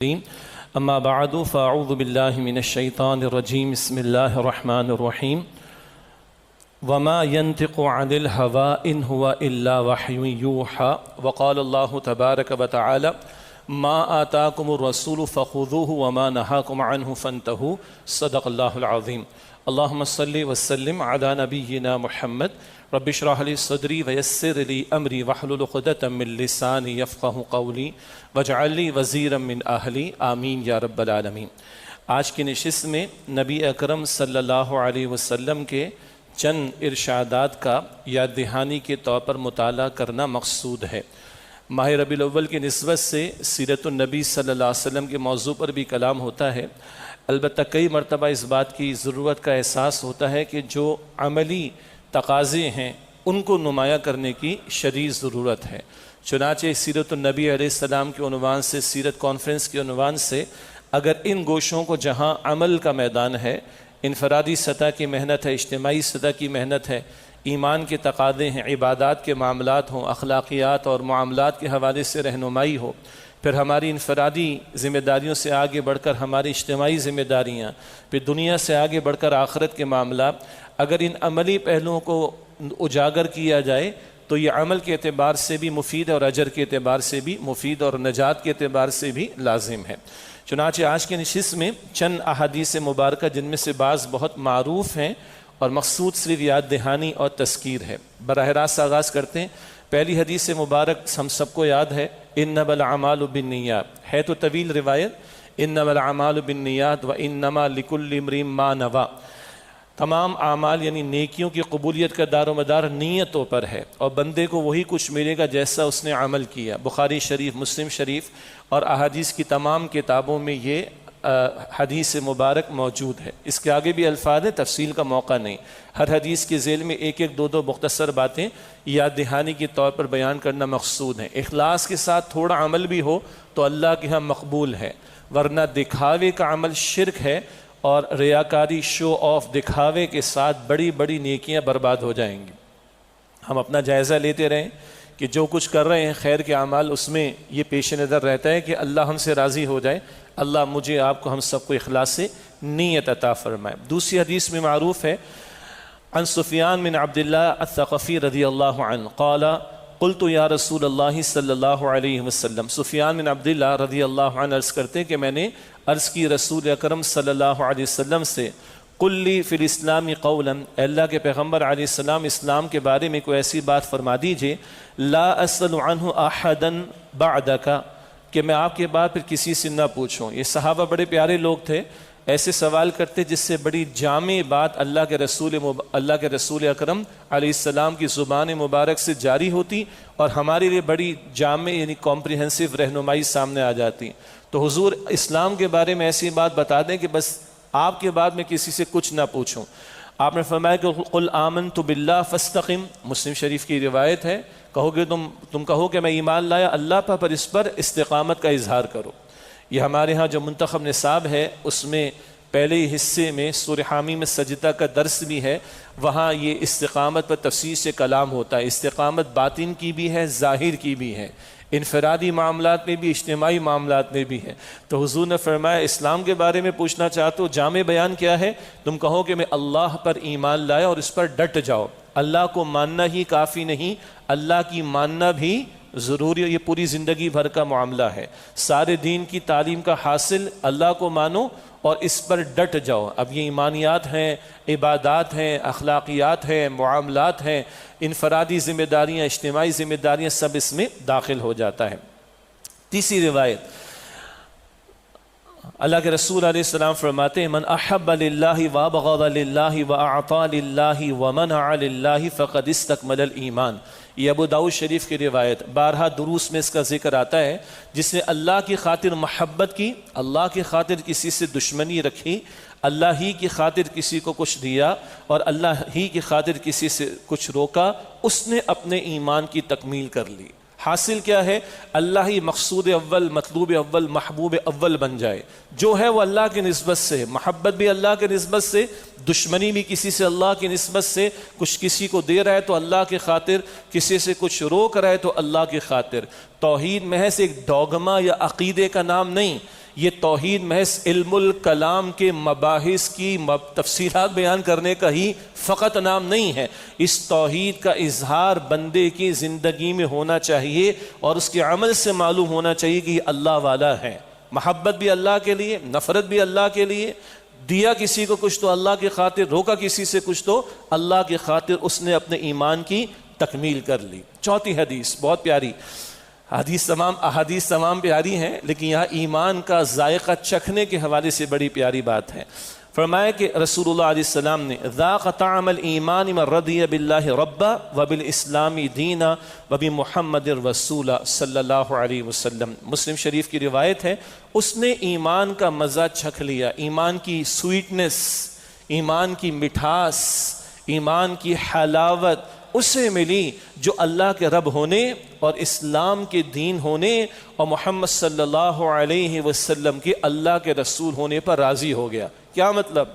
اما بعد فاعوذ باللہ من الشیطان الرجیم بسم اللہ الرحمن الرحیم وما ينطق عن الهوى ان هو الا وحی یوحى وقال اللہ تبارک وتعالی ما آتاکم الرسول فخذوه وما نهاکم عنه فانتهوا صدق اللہ العظیم اللہم صلی وسلم علی نبینا محمد رب اشرح لی صدری ویسر لی امری واحلل عقدۃ من لسانی یفقهوا قولی واجعل لی وزیرا من اہلی آمین یا رب العالمین۔ آج کی نشست میں نبی اکرم صلی اللہ علیہ وسلم کے چند ارشادات کا یاد دہانی کے طور پر مطالعہ کرنا مقصود ہے۔ ماہ ربیع الاول کی نسبت سے سیرت النبی صلی اللہ علیہ وسلم کے موضوع پر بھی کلام ہوتا ہے، البتہ کئی مرتبہ اس بات کی ضرورت کا احساس ہوتا ہے کہ جو عملی تقاضے ہیں ان کو نمایاں کرنے کی شدید ضرورت ہے۔ چنانچہ سیرت النبی علیہ السلام کے عنوان سے، سیرت کانفرنس کے عنوان سے، اگر ان گوشوں کو جہاں عمل کا میدان ہے، انفرادی سطح کی محنت ہے، اجتماعی سطح کی محنت ہے، ایمان کے تقاضے ہیں، عبادات کے معاملات ہوں، اخلاقیات اور معاملات کے حوالے سے رہنمائی ہو، پھر ہماری انفرادی ذمہ داریوں سے آگے بڑھ کر ہماری اجتماعی ذمہ داریاں، پھر دنیا سے آگے بڑھ کر آخرت کے معاملات، اگر ان عملی پہلوؤں کو اجاگر کیا جائے تو یہ عمل کے اعتبار سے بھی مفید ہے اور اجر کے اعتبار سے بھی مفید اور نجات کے اعتبار سے بھی لازم ہے۔ چنانچہ آج کے نشست میں چند احادیث مبارکہ جن میں سے بعض بہت معروف ہیں اور مقصود صرف یاد دہانی اور تذکیر ہے، براہ راست آغاز کرتے ہیں۔ پہلی حدیث مبارک ہم سب کو یاد ہے، انما الاعمال بالنیات، ہے تو طویل روایت، انما الاعمال بالنیات وانما لکل امرئ ما نوی، تمام اعمال یعنی نیکیوں کی قبولیت کا دار و مدار نیتوں پر ہے اور بندے کو وہی کچھ ملے گا جیسا اس نے عمل کیا۔ بخاری شریف، مسلم شریف اور احادیث کی تمام کتابوں میں یہ حدیث مبارک موجود ہے۔ اس کے آگے بھی الفاظ ہیں، تفصیل کا موقع نہیں، ہر حدیث کے ذیل میں ایک ایک دو مختصر باتیں یاد دہانی کے طور پر بیان کرنا مقصود ہیں۔ اخلاص کے ساتھ تھوڑا عمل بھی ہو تو اللہ کے ہاں مقبول ہے، ورنہ دکھاوے کا عمل شرک ہے اور ریاکاری، شو آف، دکھاوے کے ساتھ بڑی بڑی نیکیاں برباد ہو جائیں گی۔ ہم اپنا جائزہ لیتے رہیں کہ جو کچھ کر رہے ہیں خیر کے اعمال، اس میں یہ پیش نظر رہتا ہے کہ اللہ ہم سے راضی ہو جائے، اللہ مجھے آپ کو ہم سب کو اخلاص سے نیت عطا فرمائے۔ دوسری حدیث میں معروف ہے، عن سفیان بن عبد اللہ الثقفی رضی اللہ عنہ قال قلت یا رسول اللہ صلی اللہ علیہ وسلم، سفیان بن عبد اللہ رضی اللہ عنہ عرض کرتے کہ میں نے عرض کی رسول اکرم صلی اللہ علیہ وسلم سے، قل لی فی الاسلام قولا، اے اللہ کے پیغمبر علیہ السلام اسلام کے بارے میں کوئی ایسی بات فرما دیجئے، لا اسأل عنہ احدا بعدک، کہ میں آپ کے بعد پھر کسی سے نہ پوچھوں۔ یہ صحابہ بڑے پیارے لوگ تھے، ایسے سوال کرتے جس سے بڑی جامع بات اللہ کے رسول اکرم علیہ السلام کی زبان مبارک سے جاری ہوتی اور ہمارے لیے بڑی جامع یعنی کمپریہنسو رہنمائی سامنے آ جاتی۔ تو حضور اسلام کے بارے میں ایسی بات بتا دیں کہ بس آپ کے بعد میں کسی سے کچھ نہ پوچھوں۔ آپ نے فرمایا کہ قل آمنت باللہ فاستقم، مسلم شریف کی روایت ہے، کہو گے تم کہو کہ میں ایمان لایا اللہ پر، اس پر استقامت کا اظہار کرو۔ یہ ہمارے ہاں جو منتخب نصاب ہے اس میں پہلے حصے میں سورہ حامی میں سجدہ کا درس بھی ہے، وہاں یہ استقامت پر تفصیل سے کلام ہوتا ہے۔ استقامت باطن کی بھی ہے، ظاہر کی بھی ہے، انفرادی معاملات میں بھی، اجتماعی معاملات میں بھی ہے۔ تو حضور نے فرمایا اسلام کے بارے میں پوچھنا چاہتے ہو، جامع بیان کیا ہے؟ تم کہو کہ میں اللہ پر ایمان لایا اور اس پر ڈٹ جاؤ۔ اللہ کو ماننا ہی کافی نہیں، اللہ کی ماننا بھی ضروری ہے، یہ پوری زندگی بھر کا معاملہ ہے۔ سارے دین کی تعلیم کا حاصل اللہ کو مانو اور اس پر ڈٹ جاؤ۔ اب یہ ایمانیات ہیں، عبادات ہیں، اخلاقیات ہیں، معاملات ہیں، انفرادی ذمہ داریاں، اجتماعی ذمہ داریاں، سب اس میں داخل ہو جاتا ہے۔ تیسری روایت، اللہ کے رسول علیہ السلام فرماتے ہیں من احب للہ وابغض للہ واعطى للہ ومنع للہ فقد استکمل الایمان، یہ ابو داؤد شریف کی روایت، بارہا دروس میں اس کا ذکر آتا ہے، جس نے اللہ کی خاطر محبت کی، اللہ کی خاطر کسی سے دشمنی رکھی، اللہ ہی کی خاطر کسی کو کچھ دیا اور اللہ ہی کی خاطر کسی سے کچھ روکا، اس نے اپنے ایمان کی تکمیل کر لی۔ حاصل کیا ہے؟ اللہ ہی مقصود اول، مطلوب اول، محبوب اول بن جائے، جو ہے وہ اللہ کی نسبت سے، محبت بھی اللہ کی نسبت سے، دشمنی بھی کسی سے اللہ کی نسبت سے، کچھ کسی کو دے رہا ہے تو اللہ کی خاطر، کسی سے کچھ روک رہا ہے تو اللہ کی خاطر۔ توحید محض ایک ڈوگما یا عقیدے کا نام نہیں، یہ توحید محض علم الکلام کے مباحث کی تفصیلات بیان کرنے کا ہی فقط نام نہیں ہے، اس توحید کا اظہار بندے کی زندگی میں ہونا چاہیے اور اس کے عمل سے معلوم ہونا چاہیے کہ یہ اللہ والا ہے، محبت بھی اللہ کے لیے، نفرت بھی اللہ کے لیے، دیا کسی کو کچھ تو اللہ کی خاطر، روکا کسی سے کچھ تو اللہ کی خاطر، اس نے اپنے ایمان کی تکمیل کر لی۔ چوتھی حدیث بہت پیاری، احادیث تمام پیاری ہیں، لیکن یہاں ایمان کا ذائقہ چکھنے کے حوالے سے بڑی پیاری بات ہے۔ فرمایا کہ رسول اللہ علیہ السلام نے ذاق طعم الایمان من رضی باللہ ربا وبالاسلام دینا وبمحمد رسولا صلی اللہ علیہ وسلم۔ مسلم شریف کی روایت ہے، اس نے ایمان کا مزہ چکھ لیا، ایمان کی سویٹنس، ایمان کی مٹھاس، ایمان کی حلاوت اسے ملی جو اللہ کے رب ہونے اور اسلام کے دین ہونے اور محمد صلی اللہ علیہ وسلم کے اللہ کے رسول ہونے پر راضی ہو گیا۔ کیا مطلب؟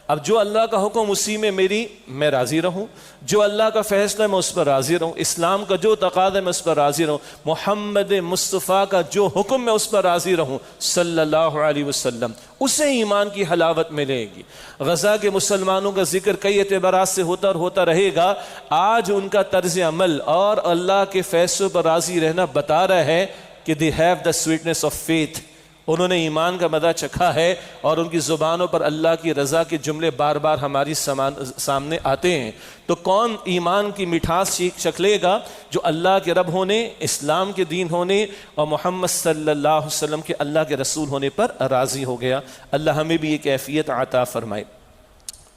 اب جو اللہ کا حکم اسی میں میں راضی رہوں، جو اللہ کا فیصلہ میں اس پر راضی رہوں، اسلام کا جو تقاضا میں اس پر راضی رہوں، محمد مصطفیٰ کا جو حکم میں اس پر راضی رہوں صلی اللہ علیہ وسلم، اسے ایمان کی حلاوت ملے گی۔ غزہ کے مسلمانوں کا ذکر کئی اعتبارات سے ہوتا رہے گا، آج ان کا طرز عمل اور اللہ کے فیصلوں پر راضی رہنا بتا رہا ہے کہ they have the sweetness of faith، انہوں نے ایمان کا مزہ چکھا ہے اور ان کی زبانوں پر اللہ کی رضا کے جملے بار بار ہماری سامنے آتے ہیں۔ تو کون ایمان کی مٹھاس چکھ لے گا؟ جو اللہ کے رب ہونے، اسلام کے دین ہونے اور محمد صلی اللہ علیہ وسلم کے اللہ کے رسول ہونے پر راضی ہو گیا۔ اللہ ہمیں بھی یہ کیفیت عطا فرمائے۔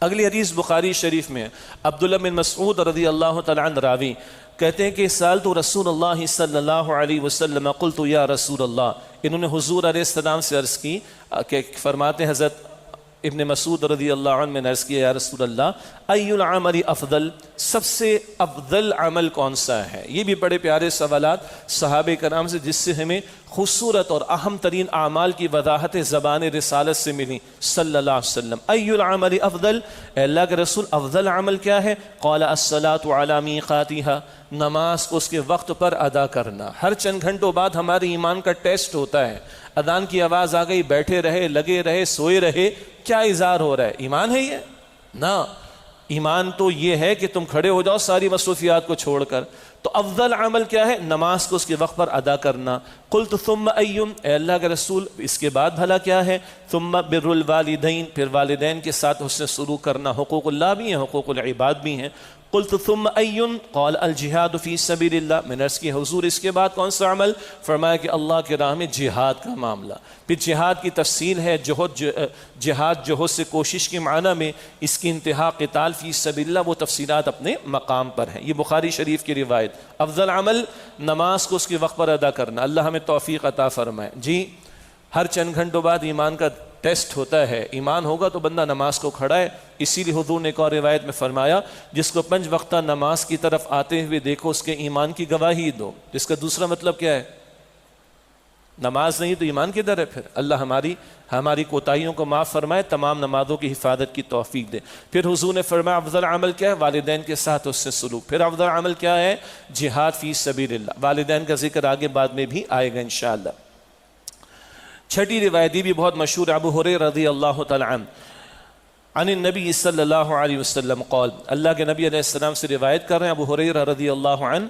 اگلی حدیث بخاری شریف میں ہے، عبداللہ بن مسعود رضی اللہ تعالیٰ عنہ راوی کہتے ہیں کہ سألت رسول اللہ صلی اللہ علیہ وسلم قلت یا رسول اللہ، انہوں نے حضور علیہ السلام سے عرض کی کہ فرماتے ہیں حضرت ابن مسعود رضی اللہ عنہ میں نے عرض کیا یا رسول اللہ ای العمل افضل، سب سے افضل عمل کون سا ہے؟ یہ بھی بڑے پیارے سوالات صحابہ کرام سے، جس سے ہمیں خوبصورت اور اہم ترین اعمال کی وضاحت زبان رسالت سے ملی صلی اللہ علیہ وسلم۔ ای العمل افضل، اے اللہ کے رسول افضل عمل کیا ہے؟ قال الصلاۃ علی میقاتها، نماز کو اس کے وقت پر ادا کرنا۔ ہر چند گھنٹوں بعد ہمارے ایمان کا ٹیسٹ ہوتا ہے، اذان کی آواز آ گئی، بیٹھے رہے، لگے رہے، سوئے رہے، کیا اظہار ہو رہا ہے؟ ایمان ہے یہ؟ نہ، ایمان تو یہ ہے کہ تم کھڑے ہو جاؤ ساری مصروفیات کو چھوڑ کر۔ تو افضل عمل کیا ہے؟ نماز کو اس کے وقت پر ادا کرنا۔ قلت ثم ایّم، اے اللہ کے رسول اس کے بعد بھلا کیا ہے؟ ثم بر الوالدین، پھر والدین کے ساتھ حسن سلوک کرنا، حقوق اللہ بھی ہیں، حقوق العباد بھی ہیں۔ قلت ثم ایّن، قال الجہاد فی سبیل اللہ، میں نے عرض کی حضور اس کے بعد کون سا عمل؟ فرمایا کہ اللہ کے راہ میں جہاد کا معاملہ۔ پھر جہاد کی تفصیل ہے، جہاد جوہد سے کوشش کے معنی میں، اس کی انتہا قتال فی سبیل اللہ، وہ تفصیلات اپنے مقام پر ہیں۔ یہ بخاری شریف کی روایت۔ افضل عمل نماز کو اس کے وقت پر ادا کرنا، اللہ ہمیں توفیق عطا فرمائے۔ جی، ہر چند گھنٹوں بعد ایمان کا ٹیسٹ ہوتا ہے، ایمان ہوگا تو بندہ نماز کو کھڑا ہے۔ اسی لیے حضور نے ایک اور روایت میں فرمایا جس کو 5 وقتہ نماز کی طرف آتے ہوئے دیکھو اس کے ایمان کی گواہی دو۔ جس کا دوسرا مطلب کیا ہے؟ نماز نہیں تو ایمان کدھر ہے پھر؟ اللہ ہماری کوتاہیوں کو معاف فرمائے، تمام نمازوں کی حفاظت کی توفیق دے۔ پھر حضور نے فرمایا افضل عمل کیا ہے؟ والدین کے ساتھ اس سے سلوک۔ پھر افضل عمل کیا ہے؟ جہاد فی سبیل اللہ۔ والدین کا ذکر آگے بعد میں بھی آئے گا انشاءاللہ۔ چھٹی روایت بھی بہت مشہور، ابو ہریرہ رضی اللہ تعالی عنہ عن النبی صلی اللہ علیہ وسلم قال، اللہ کے نبی علیہ السلام سے روایت کر رہے ہیں ابو ہریرہ رضی اللہ عنہ،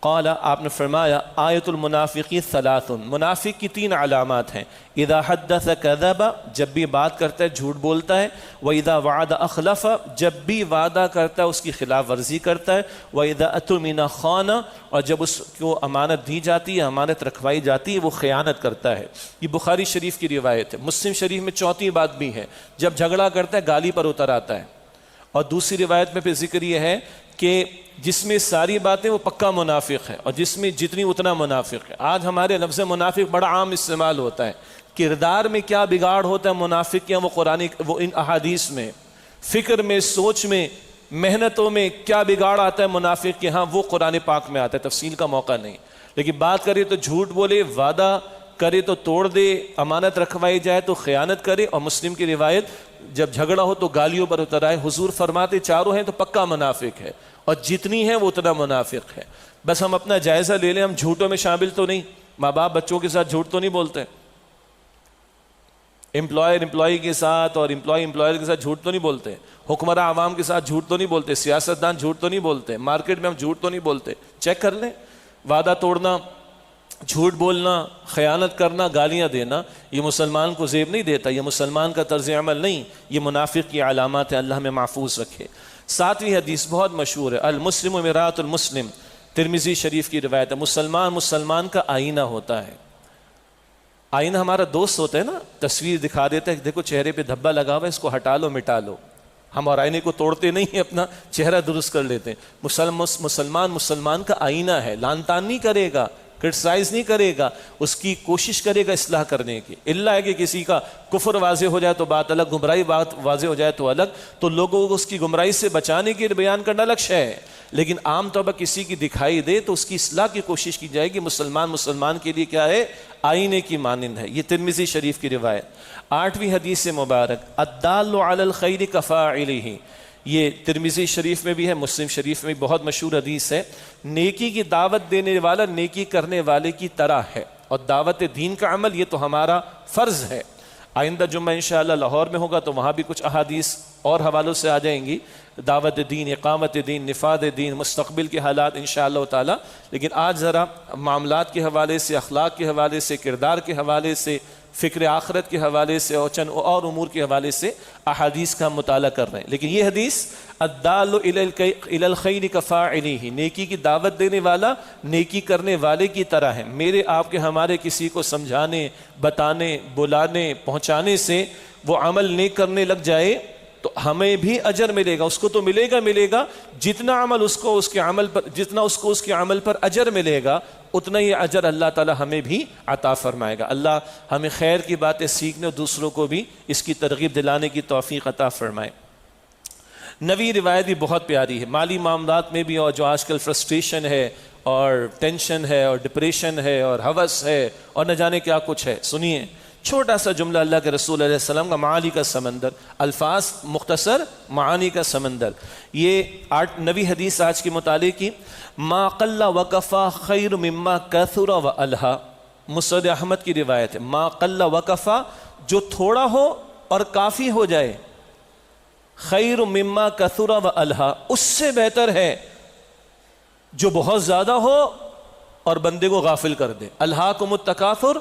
قال، آپ نے فرمایا آیت المنافقی ثلاث، منافق کی 3 علامات ہیں۔ اذا حدث کذب، جب بھی بات کرتا ہے جھوٹ بولتا ہے، واذا وعد اخلف، جب بھی وعدہ کرتا ہے اس کی خلاف ورزی کرتا ہے، واذا اؤتمن خان، اور جب اس کو امانت دی جاتی ہے، امانت رکھوائی جاتی ہے، وہ خیانت کرتا ہے۔ یہ بخاری شریف کی روایت ہے۔ مسلم شریف میں چوتھی بات بھی ہے، جب جھگڑا کرتا ہے گالی پر اتر آتا ہے۔ اور دوسری روایت میں پھر ذکر یہ ہے کہ جس میں ساری باتیں وہ پکا منافق ہے، اور جس میں جتنی اتنا منافق ہے۔ آج ہمارے لفظ منافق بڑا عام استعمال ہوتا ہے، کردار میں کیا بگاڑ ہوتا ہے منافق کے، وہ ان احادیث میں، فکر میں، سوچ میں، محنتوں میں کیا بگاڑ آتا ہے منافق کے ہاں، وہ قرآن پاک میں آتا ہے، تفصیل کا موقع نہیں۔ لیکن بات کرے تو جھوٹ بولے، وعدہ کرے تو توڑ دے، امانت رکھوائی جائے تو خیانت کرے، اور مسلم کی روایت جب جھگڑا ہو تو گالیوں پر اتر آئے۔ حضور فرماتے چاروں ہیں تو پکا منافق ہے، اور جتنی ہے وہ اتنا منافق ہے۔ بس ہم اپنا جائزہ لے لیں، ہم جھوٹوں میں شامل تو نہیں، ماں باپ بچوں کے ساتھ جھوٹ تو نہیں بولتے، امپلائر امپلائی کے ساتھ اور امپلائی امپلائر کے ساتھ جھوٹ تو نہیں بولتے، حکمراں عوام کے ساتھ جھوٹ تو نہیں بولتے، سیاستدان جھوٹ تو نہیں بولتے، مارکیٹ میں ہم جھوٹ تو نہیں بولتے. چیک کر لیں. وعدہ توڑنا، جھوٹ بولنا، خیانت کرنا، گالیاں دینا، یہ مسلمان کو زیب نہیں دیتا، یہ مسلمان کا طرز عمل نہیں، یہ منافق کی علامات ہیں. اللہ ہمیں محفوظ رکھے. 7ویں حدیث بہت مشہور ہے، المسلم مرآۃ المسلم، ترمذی شریف کی روایت ہے. مسلمان کا آئینہ ہوتا ہے. آئینہ ہمارا دوست ہوتا ہے نا، تصویر دکھا دیتا ہے، دیکھو چہرے پہ دھبا لگا ہوا ہے، اس کو ہٹا لو مٹا لو. ہم اور آئینے کو توڑتے نہیں ہیں، اپنا چہرہ درست کر لیتے ہیں. مسلمان کا آئینہ ہے. لان تان نہیں کرے گا، کرٹیسائز نہیں کرے گا، اس کی کوشش کرے گا اصلاح کرنے کی. اللہ ہے کہ کسی کا کفر واضح ہو جائے تو بات الگ، گمراہی بات واضح ہو جائے تو الگ، تو لوگوں کو اس کی گمراہی سے بچانے کے لیے بیان کرنا الگ شے ہے. لیکن عام طور پر کسی کی دکھائی دے تو اس کی اصلاح کی کوشش کی جائے گی. مسلمان کے لیے کیا ہے؟ آئینے کی مانند ہے. یہ ترمذی شریف کی روایت. 8ویں حدیث مبارک، الدال علی الخیر کفاعلہ، یہ ترمذی شریف میں بھی ہے، مسلم شریف میں بھی بہت مشہور حدیث ہے. نیکی کی دعوت دینے والا نیکی کرنے والے کی طرح ہے. اور دعوت دین کا عمل یہ تو ہمارا فرض ہے. آئندہ جمعہ انشاءاللہ لاہور میں ہوگا تو وہاں بھی کچھ احادیث اور حوالوں سے آ جائیں گی، دعوت دین، اقامت دین، نفاذ دین، مستقبل کے حالات انشاءاللہ تعالی. لیکن آج ذرا معاملات کے حوالے سے، اخلاق کے حوالے سے، کردار کے حوالے سے، فکر آخرت کے حوالے سے اور چند اور امور کے حوالے سے احادیث کا ہم مطالعہ کر رہے ہیں. لیکن یہ حدیث الدال الی الخیر کفاعلہ، نیکی کی دعوت دینے والا نیکی کرنے والے کی طرح ہے. میرے آپ کے ہمارے کسی کو سمجھانے، بتانے، بلانے، پہنچانے سے وہ عمل نیک کرنے لگ جائے تو ہمیں بھی اجر ملے گا. اس کو تو ملے گا جتنا عمل اس کو اس کے عمل پر، جتنا اس کو اس کے عمل پر اجر ملے گا اتنا ہی اجر اللہ تعالی ہمیں بھی عطا فرمائے گا. اللہ ہمیں خیر کی باتیں سیکھنے اور دوسروں کو بھی اس کی ترغیب دلانے کی توفیق عطا فرمائے. نوی روایت بھی بہت پیاری ہے. مالی معاملات میں بھی، اور جو آج کل فرسٹریشن ہے اور ٹینشن ہے اور ڈپریشن ہے اور ہوس ہے اور نہ جانے کیا کچھ ہے. سنیے چھوٹا سا جملہ اللہ کے رسول علیہ السلام کا، معانی کا سمندر، الفاظ مختصر، معانی کا سمندر. یہ 9ویں حدیث آج کے مطالعے کی، ما قل وکفا خیر مما کثر والہا. مسند احمد کی روایت ہے، ما قل وکفا، جو تھوڑا ہو اور کافی ہو جائے، خیر مما کثر والہا، اس سے بہتر ہے جو بہت زیادہ ہو اور بندے کو غافل کر دے. الہاکم التکاثر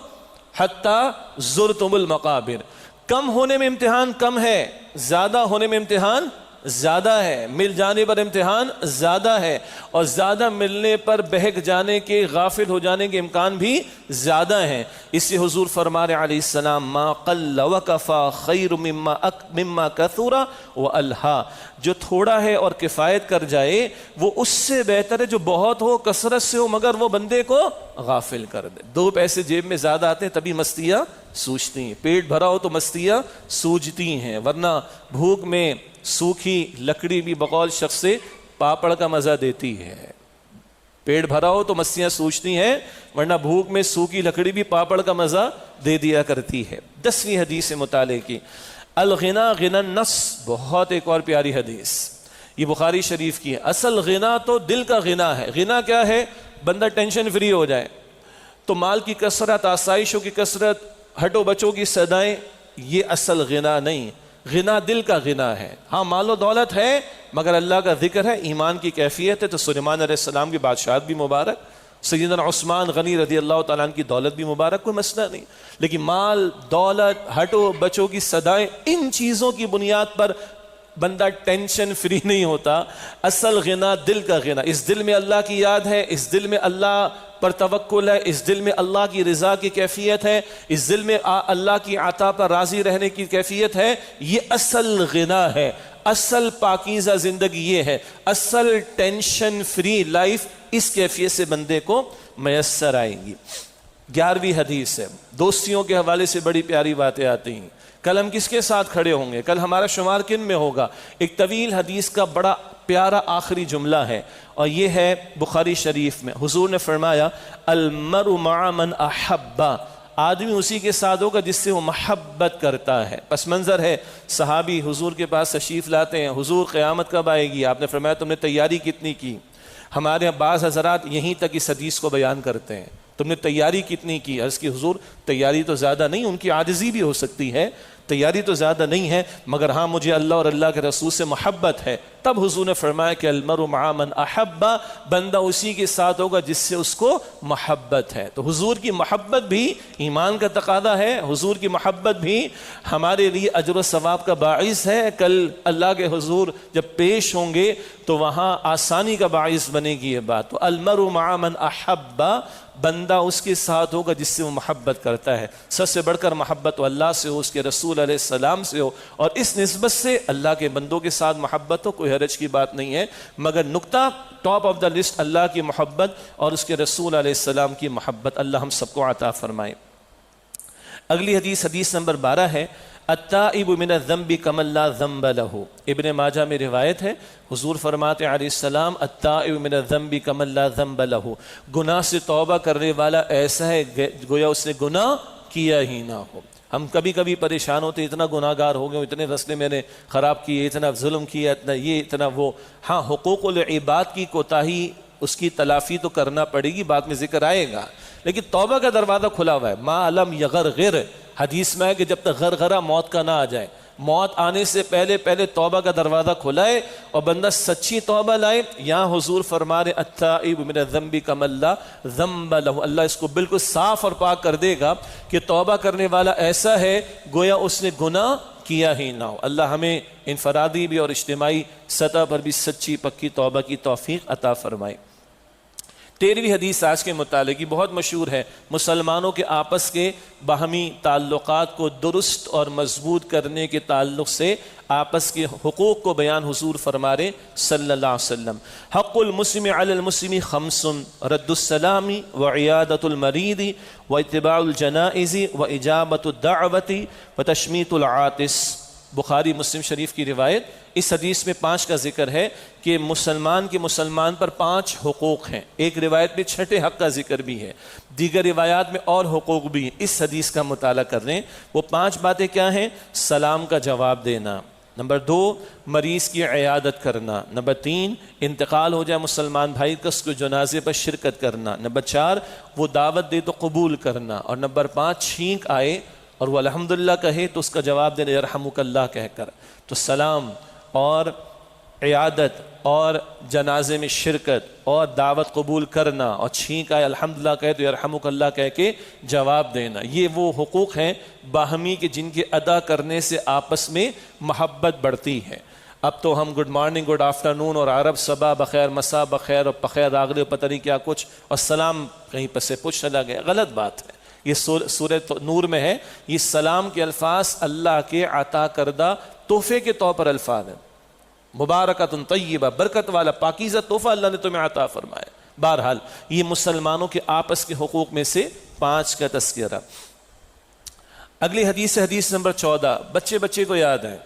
حتی زرتم المقابر. کم ہونے میں امتحان کم ہے، زیادہ ہونے میں امتحان زیادہ ہے. مل جانے پر امتحان زیادہ ہے، اور زیادہ ملنے پر بہک جانے کے، غافل ہو جانے کے امکان بھی زیادہ ہیں. اس سے حضور فرما رہے علیہ السلام، ما قل وکفا خیر مما کثر والہا، جو تھوڑا ہے اور کفایت کر جائے وہ اس سے بہتر ہے جو بہت ہو، کثرت سے ہو، مگر وہ بندے کو غافل کر دے. 2 پیسے جیب میں زیادہ آتے ہیں تبھی مستیاں سوجتی ہیں. پیٹ بھرا ہو تو مستیاں سوجتی ہیں، ورنہ بھوک میں سوکھی لکڑی بھی بقول شخص سے پاپڑ کا مزہ دیتی ہے. پیٹ بھرا ہو تو مستیاں سوجتی ہیں، ورنہ بھوک میں سوکھی لکڑی بھی پاپڑ کا مزہ دے دیا کرتی ہے. 10ویں حدیث مطالعے کی، الغنا غنا النفس، بہت ایک اور پیاری حدیث، یہ بخاری شریف کی ہے. اصل غنا تو دل کا غنا ہے. غنا کیا ہے؟ بندہ ٹینشن فری ہو جائے. تو مال کی کثرت، آسائشوں کی کثرت، ہٹو بچوں کی صدائیں، یہ اصل غنا نہیں. غنا دل کا غنا ہے. ہاں مال و دولت ہے مگر اللہ کا ذکر ہے، ایمان کی کیفیت ہے. تو سلیمان علیہ السلام کی بادشاہت بھی مبارک، سیدنا عثمان غنی رضی اللہ تعالیٰ عنہ کی دولت بھی مبارک، کوئی مسئلہ نہیں. لیکن مال، دولت، ہٹو بچوں کی صدائیں، ان چیزوں کی بنیاد پر بندہ ٹینشن فری نہیں ہوتا. اصل غنا دل کا غنا. اس دل میں اللہ کی یاد ہے، اس دل میں اللہ پر توکل ہے، اس دل میں اللہ کی رضا کی کیفیت ہے، اس دل میں اللہ کی عطا پر راضی رہنے کی کیفیت ہے. یہ اصل غنا ہے. اصل پاکیزہ زندگی یہ ہے. اصل ٹینشن فری لائف اس کیفیت سے بندے کو میسر آئیں گی. 11ویں حدیث ہے. دوستیوں کے حوالے سے بڑی پیاری باتیں آتی ہیں. کل ہم کس کے ساتھ کھڑے ہوں گے، کل ہمارا شمار کن میں ہوگا. ایک طویل حدیث کا بڑا پیارا آخری جملہ ہے، اور یہ ہے بخاری شریف میں. حضور نے فرمایا، المرء مع من احب، آدمی اسی کے ساتھ ہوگا جس سے وہ محبت کرتا ہے. پس منظر ہے، صحابی حضور کے پاس تشریف لاتے ہیں، حضور قیامت کب آئے گی؟ آپ نے فرمایا تم نے تیاری کتنی کی؟ ہمارے بعض حضرات یہیں تک اس حدیث کو بیان کرتے ہیں. تم نے تیاری کتنی کی؟ عرض کی حضور تیاری تو زیادہ نہیں، ان کی عاجزی بھی ہو سکتی ہے، تیاری تو زیادہ نہیں ہے، مگر ہاں مجھے اللہ اور اللہ کے رسول سے محبت ہے۔ تب حضور نے فرمایا کہ المرء مع من احب، بندہ اسی کے ساتھ ہوگا جس سے اس کو محبت ہے۔ تو حضور کی محبت بھی ایمان کا تقاضا ہے، حضور کی محبت بھی ہمارے لیے اجر و ثواب کا باعث ہے۔ کل اللہ کے حضور جب پیش ہوں گے تو وہاں آسانی کا باعث بنے گی یہ بات۔ تو المرء مع من احب، بندہ اس کے ساتھ ہوگا جس سے وہ محبت کرتا ہے۔ سب سے بڑھ کر محبت تو اللہ سے ہو، اس کے رسول علیہ السلام سے ہو، اور اس نسبت سے اللہ کے بندوں کے ساتھ محبت ہو، کوئی حرج کی بات نہیں ہے، مگر نقطہ ٹاپ آف دا لسٹ اللہ کی محبت اور اس کے رسول علیہ السلام کی محبت۔ اللہ ہم سب کو عطا فرمائے۔ اگلی حدیث، حدیث نمبر 12 ہے، التائب من الذنب کمن لا ذنب له۔ ابن ماجہ میں روایت ہے، حضور فرماتے علیہ السلام التائب من الذنب کمن لا ذنب له، گناہ سے توبہ کرنے والا ایسا ہے گویا اس نے گناہ کیا ہی نہ ہو۔ ہم کبھی کبھی پریشان ہوتے، اتنا گناہ گار ہو گئے، اتنے رستے میں نے خراب کیے، اتنا ظلم کیا، اتنا یہ اتنا وہ۔ ہاں حقوق العباد کی کوتاہی، اس کی تلافی تو کرنا پڑے گی، بعد میں ذکر آئے گا، لیکن توبہ کا دروازہ کھلا ہوا ہے۔ ما لم یغرغر، حدیث میں ہے کہ جب تک غرغرہ موت کا نہ آ جائے، موت آنے سے پہلے پہلے توبہ کا دروازہ کھلا ہے اور بندہ سچی توبہ لائے۔ یہاں حضور فرما رہے التائب من الذنب کمن لا ذنب له، اللہ اس کو بالکل صاف اور پاک کر دے گا کہ توبہ کرنے والا ایسا ہے گویا اس نے گناہ کیا ہی نہ ہو۔ اللہ ہمیں انفرادی بھی اور اجتماعی سطح پر بھی سچی پکی توبہ کی توفیق عطا فرمائے۔ 13ویں حدیث آج کے متعلق کی بہت مشہور ہے، مسلمانوں کے آپس کے باہمی تعلقات کو درست اور مضبوط کرنے کے تعلق سے آپس کے حقوق کو بیان حضور فرما رہے صلی اللہ علیہ وسلم۔ حق المسلم علی المسلم خمس، رد السلام وعیادۃ المریض واتباع الجنائز واجابۃ الدعوۃ وتشمیت العاطس۔ بخاری مسلم شریف کی روایت، اس حدیث میں 5 کا ذکر ہے کہ مسلمان کے مسلمان پر 5 حقوق ہیں۔ ایک روایت میں 6 حق کا ذکر بھی ہے، دیگر روایات میں اور حقوق بھی ہیں۔ اس حدیث کا مطالعہ کر رہے ہیں۔ وہ 5 باتیں کیا ہیں؟ سلام کا جواب دینا، نمبر 2 مریض کی عیادت کرنا، نمبر 3 انتقال ہو جائے مسلمان بھائی کا اس کو جنازے پر شرکت کرنا، نمبر 4 وہ دعوت دے تو قبول کرنا، اور نمبر 5 چھینک آئے اور وہ الحمدللہ کہے تو اس کا جواب دینا یرحمک اللہ کہہ کر۔ تو سلام اور عیادت اور جنازے میں شرکت اور دعوت قبول کرنا اور چھینک آئے الحمدللہ کہے تو یرحمک اللہ کہہ کے جواب دینا، یہ وہ حقوق ہیں باہمی کے جن کے ادا کرنے سے آپس میں محبت بڑھتی ہے۔ اب تو ہم گڈ مارننگ، گڈ آفٹرنون اور عرب صبح بخیر، مساء بخیر اور بخیر آگلے پتہ نہیں کیا کچھ، اور سلام کہیں پس سے پوچھ چلا گیا، غلط بات ہے۔ یہ سورہ نور میں ہے، یہ سلام کے الفاظ اللہ کے عطا کردہ تحفے کے طور پر الفاظ ہیں، مبارکۃ طیبہ، برکت والا پاکیزہ تحفہ اللہ نے تمہیں عطا فرمایا۔ بہرحال یہ مسلمانوں کے آپس کے حقوق میں سے 5 کا تذکرہ۔ اگلی حدیث ہے حدیث نمبر 14، بچے کو یاد ہے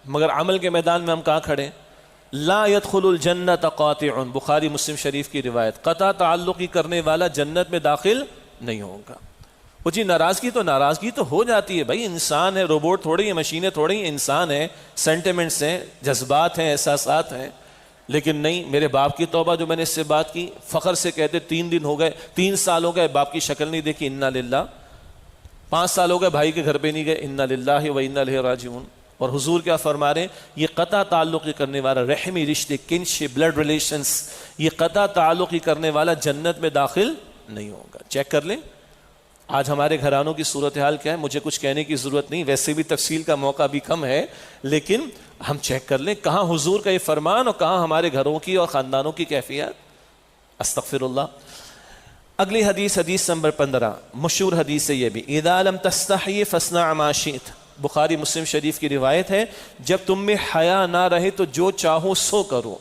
مگر عمل کے میدان میں ہم کہاں کھڑے؟ لا يدخل الجنت قاطع، بخاری مسلم شریف کی روایت، قطع تعلقی کرنے والا جنت میں داخل نہیں ہوگا۔ وہ جی ناراضگی تو ہو جاتی ہے بھائی، انسان ہے، روبوٹ تھوڑی ہے، مشینیں تھوڑی ہیں، انسان ہے، سینٹیمنٹس ہیں، جذبات ہیں، احساسات ہیں، لیکن نہیں، میرے باپ کی توبہ جو میں نے اس سے بات کی، فخر سے کہتے 3 دن ہو گئے، 3 سال ہو گئے باپ کی شکل نہیں دیکھی، انا للہ، 5 سال ہو گئے بھائی کے گھر پہ نہیں گئے، انا للہ و انا الیہ راجعون۔ اور حضور کیا فرما رہے ہیں؟ یہ قطع تعلقی کرنے والا، رحمی رشتے، کنشپ، بلڈ ریلیشنز، یہ قطع تعلقی کرنے والا جنت میں داخل نہیں ہوگا۔ چیک کر لیں آج ہمارے گھرانوں کی صورتحال کیا ہے، مجھے کچھ کہنے کی ضرورت نہیں، ویسے بھی تفصیل کا موقع بھی کم ہے، لیکن ہم چیک کر لیں کہاں حضور کا یہ فرمان اور کہاں ہمارے گھروں کی اور خاندانوں کی کیفیت۔ استغفر اللہ۔ اگلی حدیث، حدیث نمبر 15، مشہور حدیث ہے یہ بھی، اذا لم تستحی فاصنع ما شئت، بخاری مسلم شریف کی روایت ہے، جب تم میں حیا نہ رہے تو جو چاہو سو کرو۔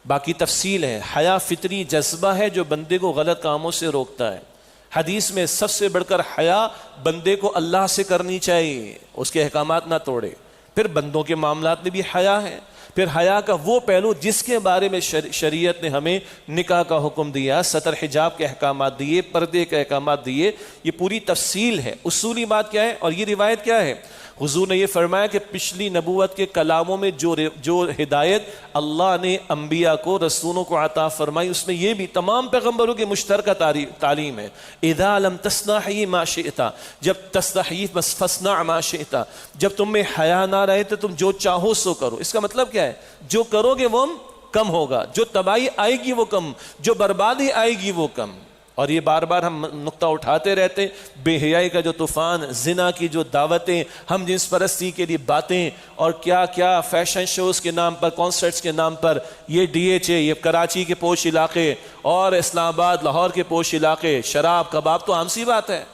باقی تفصیل ہے، حیا فطری جذبہ ہے جو بندے کو غلط کاموں سے روکتا ہے۔ حدیث میں سب سے بڑھ کر حیا بندے کو اللہ سے کرنی چاہیے، اس کے احکامات نہ توڑے۔ پھر بندوں کے معاملات میں بھی حیا ہے، پھر حیا کا وہ پہلو جس کے بارے میں شریعت نے ہمیں نکاح کا حکم دیا، سطر حجاب کے احکامات دیے، پردے کے احکامات دیے، یہ پوری تفصیل ہے۔ اصولی بات کیا ہے اور یہ روایت کیا ہے؟ حضور نے یہ فرمایا کہ پچھلی نبوت کے کلاموں میں جو ہدایت اللہ نے انبیاء کو، رسولوں کو عطا فرمائی، اس میں یہ بھی تمام پیغمبروں کی مشترکہ تعلیم ہے۔ اذا لم تستحی ما شئت، جب تستحی فاصنع ما شئت، جب تم میں حیا نہ رہے تو تم جو چاہو سو کرو۔ اس کا مطلب کیا ہے؟ جو کرو گے وہ کم ہوگا، جو تباہی آئے گی وہ کم، جو بربادی آئے گی وہ کم۔ اور یہ بار بار ہم نقطہ اٹھاتے رہتے، بے حیائی کا جو طوفان، زنا کی جو دعوتیں، ہم جنس پرستی کے لیے باتیں، اور کیا کیا فیشن شوز کے نام پر، کانسرٹس کے نام پر، یہ ڈی ایچ اے، یہ کراچی کے پوش علاقے اور اسلام آباد لاہور کے پوش علاقے، شراب کباب تو عام سی بات ہے۔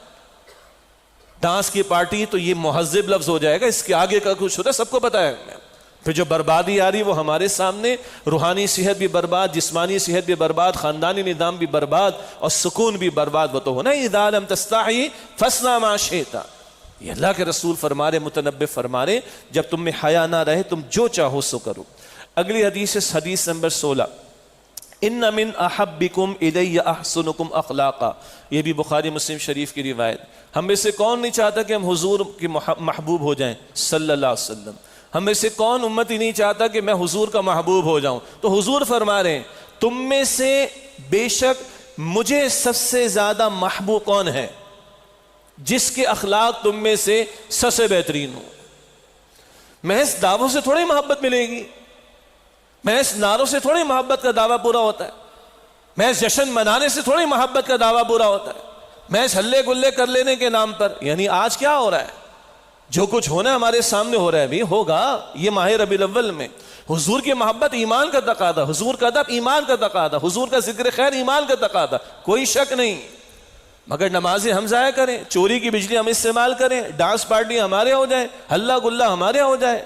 ڈانس کی پارٹی تو یہ مہذب لفظ ہو جائے گا، اس کے آگے کا کچھ ہوتا ہے سب کو پتا ہے۔ پھر جو بربادی آ رہی وہ ہمارے سامنے، روحانی صحت بھی برباد، جسمانی صحت بھی برباد، خاندانی نظام بھی برباد اور سکون بھی برباد۔ وہ تو ہونا اذا لم تستحی فاصنع ما شئت، یہ اللہ کے رسول فرما رہے، متنبی فرما رہے، جب تم میں حیا نہ رہے تم جو چاہو سو کرو۔ اگلی حدیث نمبر 16، ان من احبکم الی احسنکم اخلاقا، یہ بھی بخاری مسلم شریف کی روایت۔ ہم میں سے کون نہیں چاہتا کہ ہم حضور کے محبوب ہو جائیں صلی اللہ علیہ وسلم؟ ہم میں سے کون امتی نہیں چاہتا کہ میں حضور کا محبوب ہو جاؤں؟ تو حضور فرما رہے ہیں تم میں سے بے شک مجھے سب سے زیادہ محبوب کون ہے؟ جس کے اخلاق تم میں سے سب سے بہترین ہو۔ محض دعووں سے تھوڑی محبت ملے گی، محض نعروں سے تھوڑی محبت کا دعویٰ پورا ہوتا ہے، محض جشن منانے سے تھوڑی محبت کا دعویٰ پورا ہوتا ہے، محض ہلے گلے کر لینے کے نام پر۔ یعنی آج کیا ہو رہا ہے؟ جو کچھ ہونا ہمارے سامنے ہو رہا ہے بھی ہوگا یہ ماہ ربیع الاول میں۔ حضور کی محبت ایمان کا تقاضا، حضور کا ادب ایمان کا تقاضا، حضور کا ذکر خیر ایمان کا تقاضا، کوئی شک نہیں۔ مگر نمازیں ہم ضائع کریں، چوری کی بجلی ہم استعمال کریں، ڈانس پارٹی ہمارے ہو جائیں، ہلہ گلہ ہمارے ہو جائے،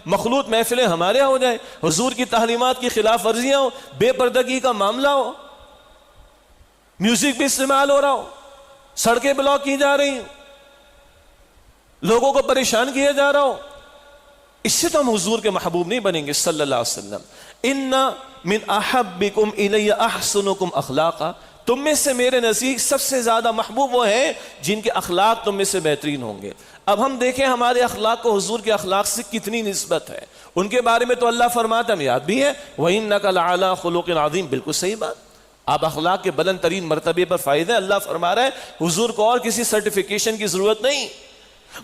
مخلوط محفلیں ہمارے ہو جائیں، حضور کی تعلیمات کی خلاف ورزیاں ہو، بے پردگی کا معاملہ ہو، میوزک بھی استعمال ہو رہا ہو، سڑکیں بلاک کی جا رہی ہیں، لوگوں کو پریشان کیا جا رہا ہو، اس سے تو ہم حضور کے محبوب نہیں بنیں گے صلی اللہ علیہ وسلم۔ ان من احبکم الی احسنکم اخلاقا، تم میں سے میرے نزدیک سب سے زیادہ محبوب وہ ہیں جن کے اخلاق تم میں سے بہترین ہوں گے۔ اب ہم دیکھیں ہمارے اخلاق کو حضور کے اخلاق سے کتنی نسبت ہے۔ ان کے بارے میں تو اللہ فرماتا ہے، ہمیں یاد بھی ہے، وَإِنَّكَ لَعَلَىٰ خُلُقٍ عَظِيمٍ، بالکل صحیح بات، آپ اخلاق کے بلند ترین مرتبے پر فائز ہیں۔ اللہ فرما رہا ہے حضور کو اور کسی سرٹیفیکیشن کی ضرورت نہیں،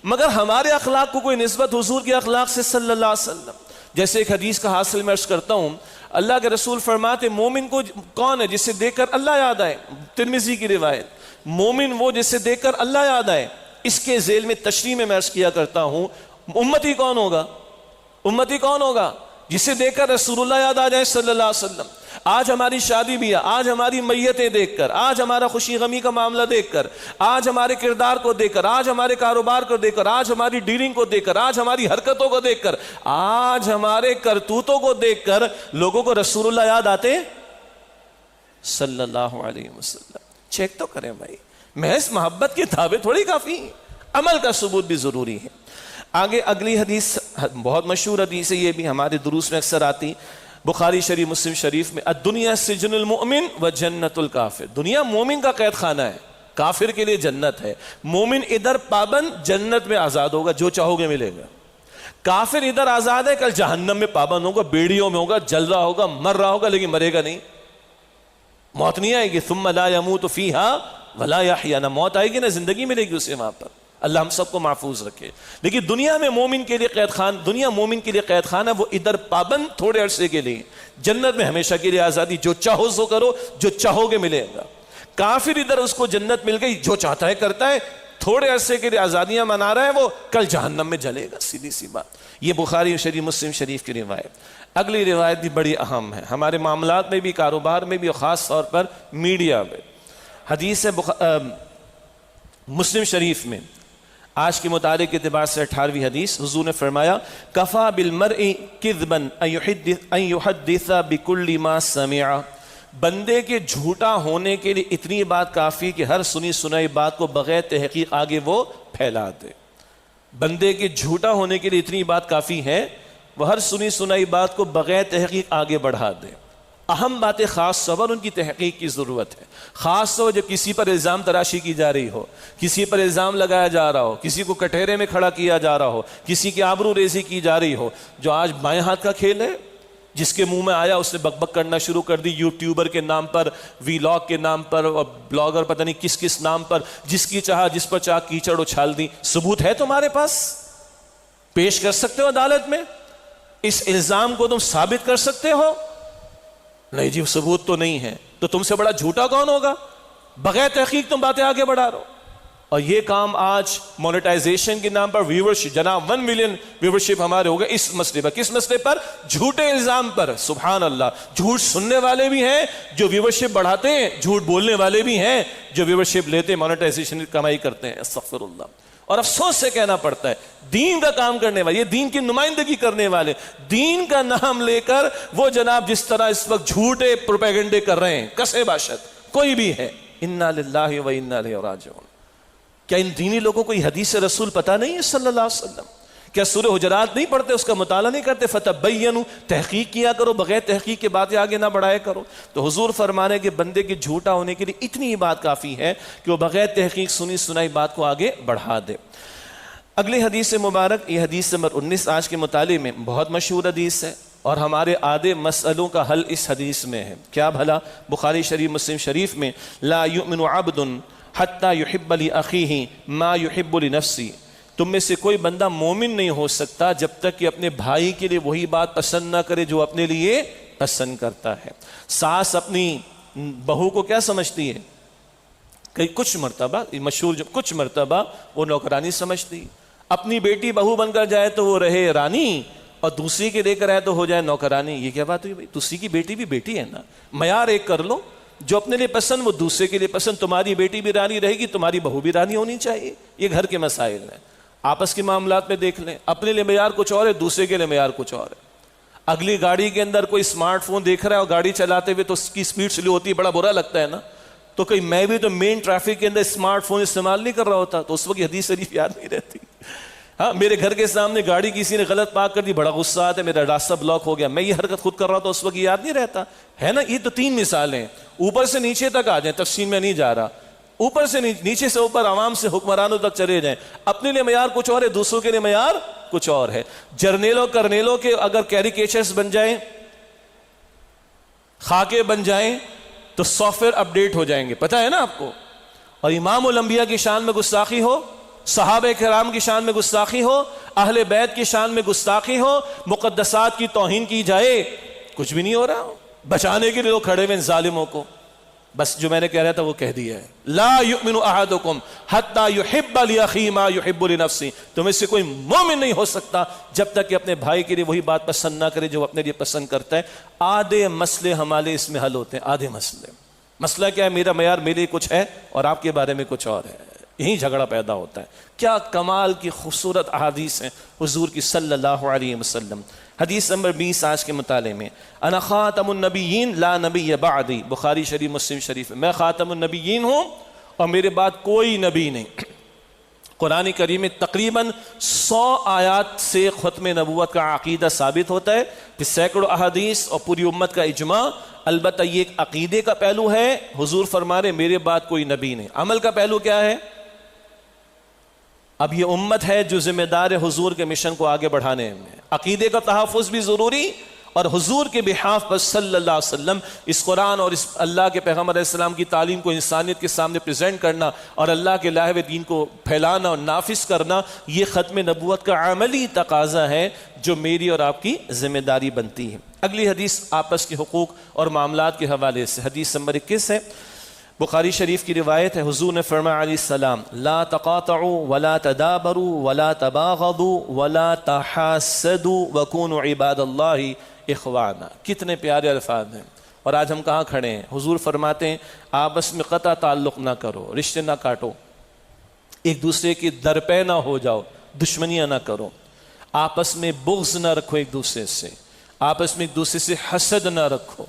مگر ہمارے اخلاق کو کوئی نسبت حضور کے اخلاق سے صلی اللہ علیہ وسلم۔ جیسے ایک حدیث کا حاصل میں عرض کرتا ہوں، اللہ کے رسول فرماتے مومن کو کون ہے جسے دیکھ کر اللہ یاد آئے، ترمذی کی روایت، مومن وہ جسے دیکھ کر اللہ یاد آئے۔ اس کے ذیل میں تشریح میں عرض کیا کرتا ہوں، امتی کون ہوگا؟ امتی کون ہوگا جسے دیکھ کر رسول اللہ یاد آ جائے صلی اللہ علیہ وسلم۔ آج ہماری شادی بھی ہے، آج ہماری میتیں دیکھ کر، آج ہمارا خوشی غمی کا معاملہ دیکھ کر، آج ہمارے کردار کو دیکھ کر، آج ہمارے کاروبار کو دیکھ کر، آج ہماری ڈیلنگ کو دیکھ کر، آج ہماری حرکتوں کو دیکھ کر، آج ہمارے کرتوتوں کو دیکھ کر لوگوں کو رسول اللہ یاد آتے صلی اللہ علیہ وسلم۔ چیک تو کریں بھائی، محض محبت کے دعوے تھوڑی کافی ہیں، عمل کا ثبوت بھی ضروری ہے۔ آگے اگلی حدیث بہت مشہور حدیث ہے، یہ بھی ہمارے دروس میں اکثر آتی، بخاری شریف مسلم شریف میں، الدنیا سجن المؤمن و جنت الکافر، دنیا مومن کا قید خانہ ہے، کافر کے لیے جنت ہے۔ مومن ادھر پابند، جنت میں آزاد ہوگا، جو چاہو گے ملے گا۔ کافر ادھر آزاد ہے، کل جہنم میں پابند ہوگا، بیڑیوں میں ہوگا، جل رہا ہوگا، مر رہا ہوگا، لیکن مرے گا نہیں، موت نہیں آئے گی۔ ثم لا يموت فيها ولا يحيى، نہ موت آئے گی نہ زندگی ملے گی اسے وہاں پر۔ اللہ ہم سب کو محفوظ رکھے۔ لیکن دنیا میں مومن کے لیے قید خان، دنیا مومن کے لیے قید خان ہے، وہ ادھر پابند تھوڑے عرصے کے لیے، جنت میں ہمیشہ کے لیے آزادی، جو چاہو سو کرو، جو چاہو گے ملے گا۔ کافر ادھر اس کو جنت مل گئی، جو چاہتا ہے کرتا ہے، تھوڑے عرصے کے لیے آزادیاں منا رہا ہے، وہ کل جہنم میں جلے گا، سیدھی سی بات۔ یہ بخاری شریف مسلم شریف کی روایت۔ اگلی روایت بھی بڑی اہم ہے ہمارے معاملات میں بھی، کاروبار میں بھی، اور خاص طور پر میڈیا میں۔ حدیث ہے مسلم شریف میں، آج کے متعلق اعتبار سے 18ویں حدیث، حضور نے فرمایا کفا بالمرء کذبا ان یحدث بکل ما سمع، بندے کے جھوٹا ہونے کے لیے اتنی بات کافی کہ ہر سنی سنائی بات کو بغیر تحقیق آگے وہ پھیلا دے۔ بندے کے جھوٹا ہونے کے لیے اتنی بات کافی ہے، وہ ہر سنی سنائی بات کو بغیر تحقیق آگے بڑھا دے. اہم باتیں خاص طور پر ان کی تحقیق کی ضرورت ہے، خاص طور جب کسی پر الزام تراشی کی جا رہی ہو، کسی پر الزام لگایا جا رہا ہو، کسی کو کٹہرے میں کھڑا کیا جا رہا ہو، کسی کی آبرو ریزی کی جا رہی ہو. جو آج بائیں ہاتھ کا کھیل ہے، جس کے منہ میں آیا اس نے بک بک کرنا شروع کر دی، یوٹیوبر کے نام پر، ویلاگ کے نام پر، اور بلاگر پتہ نہیں کس کس نام پر، جس کی چاہا جس پر چاہ کیچڑ اچھال دی. ثبوت ہے تمہارے پاس؟ پیش کر سکتے ہو عدالت میں؟ اس الزام کو تم ثابت کر سکتے ہو؟ نہیں جی ثبوت تو نہیں ہے. تو تم سے بڑا جھوٹا کون ہوگا؟ بغیر تحقیق تم باتیں آگے بڑھا رہے ہو. اور یہ کام آج مونیٹائزیشن کے نام پر ویورشپ، جناب 1 ملین ویورشپ ہمارے ہو گئے اس مسئلے پر. کس مسئلے پر؟ جھوٹے الزام پر. سبحان اللہ. جھوٹ سننے والے بھی ہیں جو ویورشپ بڑھاتے ہیں، جھوٹ بولنے والے بھی ہیں جو ویورشپ لیتے ہیں، مونیٹائزیشن کی کمائی کرتے ہیں. استغفر اللہ. اور افسوس سے کہنا پڑتا ہے دین کا کام کرنے والے، یہ دین کی نمائندگی کرنے والے، دین کا نام لے کر وہ جناب جس طرح اس وقت جھوٹے پروپیگنڈے کر رہے ہیں، کسے باشد کوئی بھی ہے. انا للہ و انا الیہ راجعون. کیا ان دینی لوگوں کو یہ حدیث رسول پتہ نہیں ہے صلی اللہ علیہ وسلم؟ کیا سورہ حجرات نہیں پڑھتے، اس کا مطالعہ نہیں کرتے؟ فتبینوا، تحقیق کیا کرو، بغیر تحقیق کے باتیں آگے نہ بڑھایا کرو. تو حضور فرمانے کہ بندے کے جھوٹا ہونے کے لیے اتنی ہی بات کافی ہے کہ وہ بغیر تحقیق سنی سنائی بات کو آگے بڑھا دے. اگلی حدیث مبارک، یہ حدیث نمبر 19 آج کے مطالعے میں بہت مشہور حدیث ہے، اور ہمارے آدھے مسئلوں کا حل اس حدیث میں ہے. کیا بھلا؟ بخاری شریف مسلم شریف میں، لا یؤمن عبد حتی یحب لأخیہ ما یحب لنفسہ. تم میں سے کوئی بندہ مومن نہیں ہو سکتا جب تک کہ اپنے بھائی کے لیے وہی بات پسند نہ کرے جو اپنے لیے پسند کرتا ہے. ساس اپنی بہو کو کیا سمجھتی ہے؟ کہ کچھ مرتبہ مشہور کچھ مرتبہ وہ نوکرانی سمجھتی. اپنی بیٹی بہو بن کر جائے تو وہ رہے رانی، اور دوسری کے لے کر آئے تو ہو جائے نوکرانی. یہ کیا بات ہوئی بھائی؟ دوسری کی بیٹی بھی بیٹی ہے نا. معیار ایک کر لو، جو اپنے لیے پسند وہ دوسرے کے لیے پسند. تمہاری بیٹی بھی رانی رہے گی، تمہاری بہو بھی رانی ہونی چاہیے. یہ گھر کے مسائل ہیں. آپس کے معاملات میں دیکھ لیں، اپنے لیے معیار کچھ اور ہے، دوسرے کے لیے معیار کچھ اور ہے. اگلی گاڑی کے اندر کوئی اسمارٹ فون دیکھ رہا ہے اور گاڑی چلاتے ہوئے تو اس کی سپیڈ سلو ہوتی ہے، بڑا برا لگتا ہے نا. تو کہیں میں بھی تو مین ٹریفک کے اندر اسمارٹ فون استعمال نہیں کر رہا ہوتا، تو اس وقت حدیث شریف یاد نہیں رہتی. ہاں، میرے گھر کے سامنے گاڑی کسی نے غلط پارک کر دی، بڑا غصہ آتا ہے، میرا راستہ بلاک ہو گیا، میں یہ حرکت خود کر رہا ہوں تو اس وقت یاد نہیں رہتا ہے نا. یہ تو 3 مثالیں. اوپر سے نیچے تک آ جائیں، تفصیل میں نہیں جا رہا. اوپر سے نیچے سے اوپر، عوام سے حکمرانوں تک چلے جائیں. اپنے لیے معیار کچھ اور ہے، دوسروں کے لیے معیار کچھ اور ہے. جرنیلوں کرنیلوں کے اگر کیریکیچرز بن جائیں، خاکے بن جائیں، تو سافٹ ویئر اپڈیٹ ہو جائیں گے، پتہ ہے نا آپ کو. اور امام الانبیاء کی شان میں گستاخی ہو، صحابہ کرام کی شان میں گستاخی ہو، اہل بیت کی شان میں گستاخی ہو، مقدسات کی توہین کی جائے، کچھ بھی نہیں ہو رہا. بچانے کے لیے لوگ کھڑے ہوئے ان ظالموں کو. بس جو میں نے کہہ رہا تھا وہ کہہ دیا ہے. لا یؤمن احدکم حتی یحب لاخیہ ما یحب لنفسہ. تم میں سے کوئی مومن نہیں ہو سکتا جب تک کہ اپنے بھائی کے لیے وہی بات پسند نہ کرے جو اپنے لیے پسند کرتا ہے. آدھے مسئلے ہمارے اس میں حل ہوتے ہیں. آدھے مسئلہ کیا ہے؟ میرا معیار میرے لیے کچھ ہے اور آپ کے بارے میں کچھ اور ہے. یہی جھگڑا پیدا ہوتا ہے. کیا کمال کی خوبصورت احادیث ہیں حضور کی صلی اللہ علیہ وسلم. حدیث نمبر 20 آج کے مطالعے میں، انا خاتم النبیین لا نبی بعدی. بخاری شریف مسلم شریف میں خاتم النبیین ہوں اور میرے بعد کوئی نبی نہیں. قرآن کریم میں تقریباً 100 آیات سے ختم نبوت کا عقیدہ ثابت ہوتا ہے، پھر سینکڑوں احادیث اور پوری امت کا اجماع. البتہ یہ ایک عقیدے کا پہلو ہے. حضور فرما رہے میرے بعد کوئی نبی نہیں. عمل کا پہلو کیا ہے؟ اب یہ امت ہے جو ذمہ دار ہے حضور کے مشن کو آگے بڑھانے میں. عقیدے کا تحفظ بھی ضروری، اور حضور کے بحاف پر صلی اللہ علیہ وسلم اس قرآن اور اس اللہ کے پیغمبر علیہ السلام کی تعلیم کو انسانیت کے سامنے پریزنٹ کرنا اور اللہ کے لائحہ دین کو پھیلانا اور نافذ کرنا، یہ ختم نبوت کا عملی تقاضا ہے جو میری اور آپ کی ذمہ داری بنتی ہے. اگلی حدیث آپس کے حقوق اور معاملات کے حوالے سے، حدیث نمبر 21 ہے، بخاری شریف کی روایت ہے. حضور نے فرمایا علیہ السلام، لا تقاطعوا ولا تدابروا ولا تباغضوا ولا تحاسدوا وكونوا عباد اللہ اخوانا. کتنے پیارے الفاظ ہیں. اور آج ہم کہاں کھڑے ہیں؟ حضور فرماتے ہیں آپس میں قطع تعلق نہ کرو، رشتے نہ کاٹو، ایک دوسرے کی درپے نہ ہو جاؤ، دشمنیاں نہ کرو، آپس میں بغض نہ رکھو ایک دوسرے سے، آپس میں ایک دوسرے سے حسد نہ رکھو.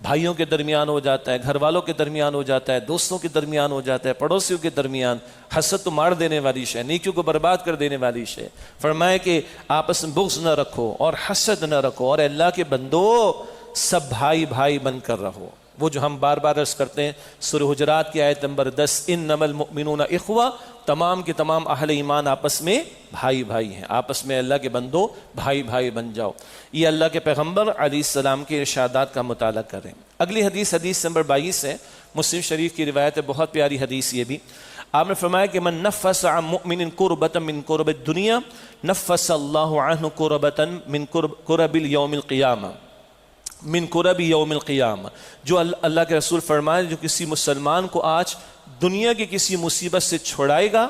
بھائیوں کے درمیان ہو جاتا ہے، گھر والوں کے درمیان ہو جاتا ہے، دوستوں کے درمیان ہو جاتا ہے، پڑوسیوں کے درمیان۔ حسد تو مار دینے والی شے، نیکیوں کو برباد کر دینے والی شے۔ فرمائے کہ آپس میں بغض نہ رکھو اور حسد نہ رکھو، اور اللہ کے بندو سب بھائی بھائی بن کر رہو۔ وہ جو ہم بار بار عرض کرتے ہیں سورہ حجرات کی آیت نمبر 10، انما المؤمنون اخوہ، تمام کے تمام اہل ایمان آپس میں بھائی بھائی ہیں، آپس میں اللہ کے بندو بھائی بھائی بن جاؤ۔ یہ اللہ کے پیغمبر علیہ السلام کے ارشادات کا مطالعہ کریں۔ اگلی حدیث حدیث نمبر 22 ہے، مسلم شریف کی روایت ہے، بہت پیاری حدیث یہ بھی۔ آپ نے فرمایا کہ من نفس عن مؤمن کربۃ من کرب الدنیا نفس اللہ عنہ کربۃ من کرب یوم القیامہ، من کرب یوم القیامہ۔ جو اللہ کے رسول فرمائے جو کسی مسلمان کو آج دنیا کی کسی مصیبت سے چھڑائے گا،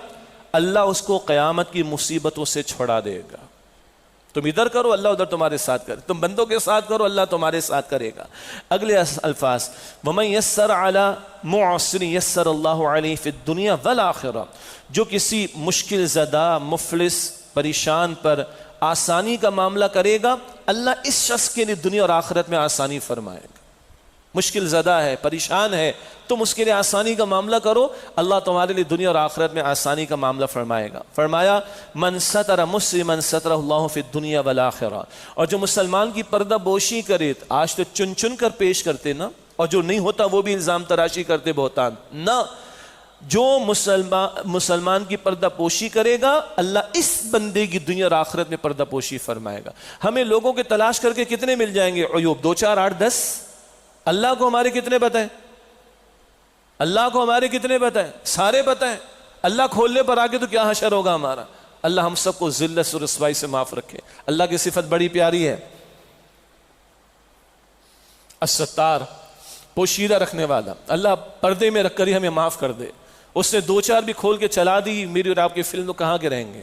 اللہ اس کو قیامت کی مصیبتوں سے چھڑا دے گا۔ تم ادھر کرو، اللہ ادھر تمہارے ساتھ کرے، تم بندوں کے ساتھ کرو، اللہ تمہارے ساتھ کرے گا۔ اگلے الفاظ، وَمَن يَسَّرَ عَلَى مُعْسِرٍ يَسَّرَ اللَّهُ عَلَيْهِ فِي الدُّنْيَا وَالْآخِرَةِ، جو کسی مشکل زدہ، مفلس، پریشان پر آسانی کا معاملہ کرے گا، اللہ اس شخص کے لیے دنیا اور آخرت میں آسانی فرمائے گا۔ مشکل زدہ ہے، پریشان ہے، تم اس کے لیے آسانی کا معاملہ کرو، اللہ تمہارے لیے دنیا اور آخرت میں آسانی کا معاملہ فرمائے گا۔ فرمایا من ستر مسلما سترہ اللہ فی الدنیا والآخرہ، اور جو مسلمان کی پردہ پوشی کرے، آج تو چن چن کر پیش کرتے نا، اور جو نہیں ہوتا وہ بھی الزام تراشی کرتے، بہتان نہ، جو مسلمان کی پردہ پوشی کرے گا، اللہ اس بندے کی دنیا اور آخرت میں پردہ پوشی فرمائے گا۔ ہمیں لوگوں کے تلاش کر کے کتنے مل جائیں گے عیوب؟ 2 4 8 10، اللہ کو ہمارے کتنے پتہ ہیں؟ اللہ کو ہمارے کتنے پتہ ہیں؟ سارے پتہ ہیں۔ اللہ کھولنے پر آگے تو کیا حشر ہوگا ہمارا۔ اللہ ہم سب کو ذلت اور رسوائی سے معاف رکھے۔ اللہ کی صفت بڑی پیاری ہے، الستار، پوشیدہ رکھنے والا۔ اللہ پردے میں رکھ کر ہی ہمیں معاف کر دے۔ اس نے 2 4 بھی کھول کے چلا دی، میری اور آپ کی فلم تو کہاں کے رہیں گے؟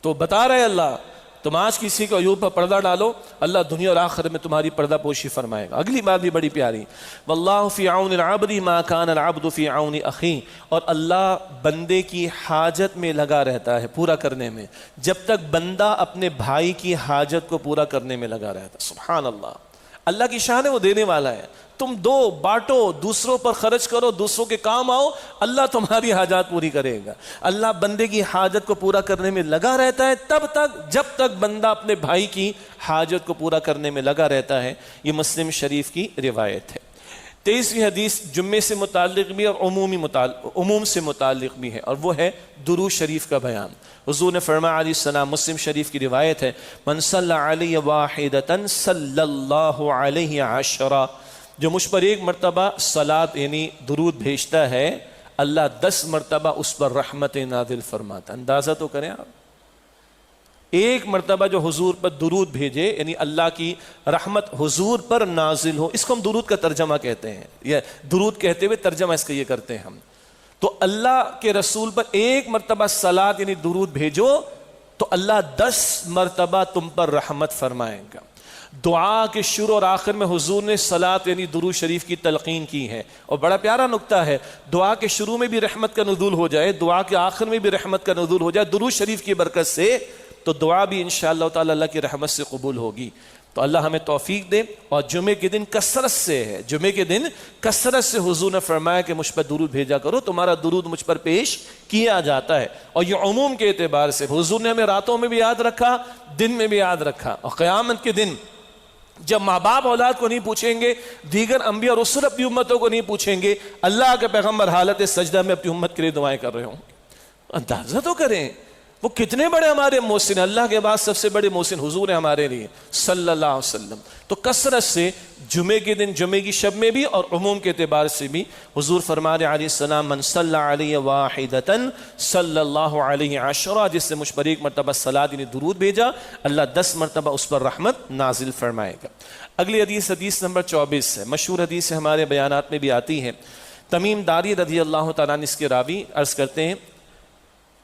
تو بتا رہے اللہ تم آج کسی کو عیوب پر پردہ ڈالو، اللہ دنیا اور آخرت میں تمہاری پردہ پوشی فرمائے گا۔ اگلی بات بھی بڑی پیاری، واللہ فی عون العبد ما کان العبد فی عون اخیہ، اور اللہ بندے کی حاجت میں لگا رہتا ہے، پورا کرنے میں، جب تک بندہ اپنے بھائی کی حاجت کو پورا کرنے میں لگا رہتا ہے۔ سبحان اللہ، اللہ کی شان ہے، وہ دینے والا ہے۔ تم دو، بانٹو، دوسروں پر خرچ کرو، دوسروں کے کام آؤ، اللہ تمہاری حاجات پوری کرے گا۔ اللہ بندے کی حاجت کو پورا کرنے میں لگا رہتا ہے تب تک جب تک بندہ اپنے بھائی کی حاجت کو پورا کرنے میں لگا رہتا ہے۔ یہ مسلم شریف کی روایت ہے۔ 23ویں حدیث جمعے سے متعلق بھی اور عموم سے متعلق بھی ہے، اور وہ ہے درود شریف کا بیان۔ حضور نے فرمایا علیہ السلام، مسلم شریف کی روایت ہے، من صلی علی واحدۃ صلی اللہ علیہ عشرہ، جو مجھ پر 1 مرتبہ صلاۃ یعنی درود بھیجتا ہے، اللہ 10 مرتبہ اس پر رحمت نازل فرماتا۔ اندازہ تو کریں آپ، 1 مرتبہ جو حضور پر درود بھیجے یعنی اللہ کی رحمت حضور پر نازل ہو، اس کو ہم درود کا ترجمہ کہتے ہیں، یا درود کہتے ہوئے ترجمہ اس کا یہ کرتے ہیں ہم۔ تو اللہ کے رسول پر 1 مرتبہ صلاۃ یعنی درود بھیجو تو اللہ 10 مرتبہ تم پر رحمت فرمائے گا۔ دعا کے شروع اور آخر میں حضور نے صلاۃ یعنی درود شریف کی تلقین کی ہے، اور بڑا پیارا نکتہ ہے، دعا کے شروع میں بھی رحمت کا نزول ہو جائے، دعا کے آخر میں بھی رحمت کا نزول ہو جائے درود شریف کی برکت سے، تو دعا بھی انشاءاللہ تعالی اللہ کی رحمت سے قبول ہوگی۔ تو اللہ ہمیں توفیق دے، اور جمعے کے دن کثرت سے ہے، جمعے کے دن کثرت سے حضور نے فرمایا کہ مجھ پر درود بھیجا کرو، تمہارا درود مجھ پر پیش کیا جاتا ہے۔ اور یہ عموم کے اعتبار سے حضور نے ہمیں راتوں میں بھی یاد رکھا، دن میں بھی یاد رکھا، اور قیامت کے دن جب ماں باپ اولاد کو نہیں پوچھیں گے، دیگر انبیاء اور رسل اپنی امتوں کو نہیں پوچھیں گے، اللہ کے پیغمبر حالت سجدہ میں اپنی امت کے لیے دعائیں کر رہے ہوں گے۔ اندازہ تو کریں وہ کتنے بڑے ہمارے محسن، اللہ کے بعد سب سے بڑے محسن حضور ہیں ہمارے لیے صلی اللہ علیہ وسلم۔ تو کثرت سے جمعے کے دن، جمعے کی شب میں بھی اور عموم کے اعتبار سے بھی حضور فرمانے علیہ السلام، من صلی علیہ واحدۃ صلی اللہ علیہ عشرہ، جس سے مجھ پر 1 مرتبہ صلاۃ یعنی درود بھیجا، اللہ 10 مرتبہ اس پر رحمت نازل فرمائے گا۔ اگلی حدیث حدیث نمبر 24 ہے، مشہور حدیث ہے، ہمارے بیانات میں بھی آتی ہے۔ تمیم داری رضی اللہ تعالیٰ عنہ اس کے راوی عرض کرتے ہیں،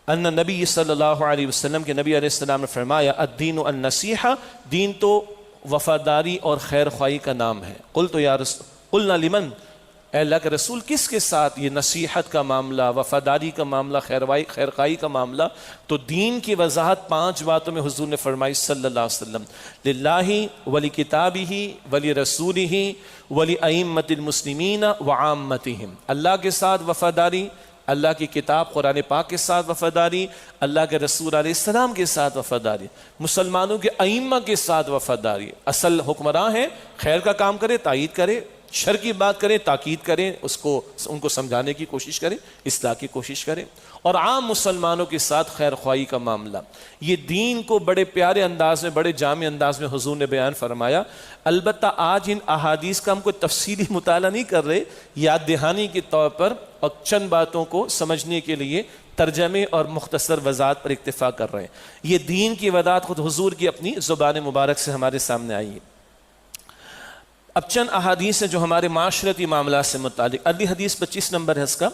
ان نبی صلی اللہ علیہ وسلم کے نبی علیہ السلام نے فرمایا، الدین النصیحہ، دین تو وفاداری اور خیر خواہی کا نام ہے۔ قلنا لمن، اے اللہ کے رسول کس کے ساتھ؟ یہ نصیحت کا معاملہ، وفاداری کا معاملہ، خیرخواہی کا معاملہ. تو دین کی وضاحت 5 باتوں میں حضور نے فرمائی صلی اللہ علیہ وسلم. للہ ولی کتابہ ولی رسولہ ولی ائمۃ المسلمین وعامتہم. اللہ کے ساتھ وفاداری، اللہ کی کتاب قرآن پاک کے ساتھ وفاداری، اللہ کے رسول علیہ السلام کے ساتھ وفاداری، مسلمانوں کے ائمہ کے ساتھ وفاداری. اصل حکمراں ہیں، خیر کا کام کرے، تائید کرے، شر کی بات کریں، تاکید کریں، ان کو سمجھانے کی کوشش کریں، اصلاح کی کوشش کریں. اور عام مسلمانوں کے ساتھ خیر خواہی کا معاملہ. یہ دین کو بڑے پیارے انداز میں، بڑے جامع انداز میں حضور نے بیان فرمایا. البتہ آج ان احادیث کا ہم کوئی تفصیلی مطالعہ نہیں کر رہے، یاد دہانی کے طور پر اور چند باتوں کو سمجھنے کے لیے ترجمے اور مختصر وضاحت پر اکتفا کر رہے ہیں. یہ دین کی وضاحت خود حضور کی اپنی زبان مبارک سے ہمارے سامنے آئی ہے. اب چند احادیث ہیں جو ہمارے معاشرتی معاملات سے متعلق. اگلی حدیث 25 نمبر ہے اس کا.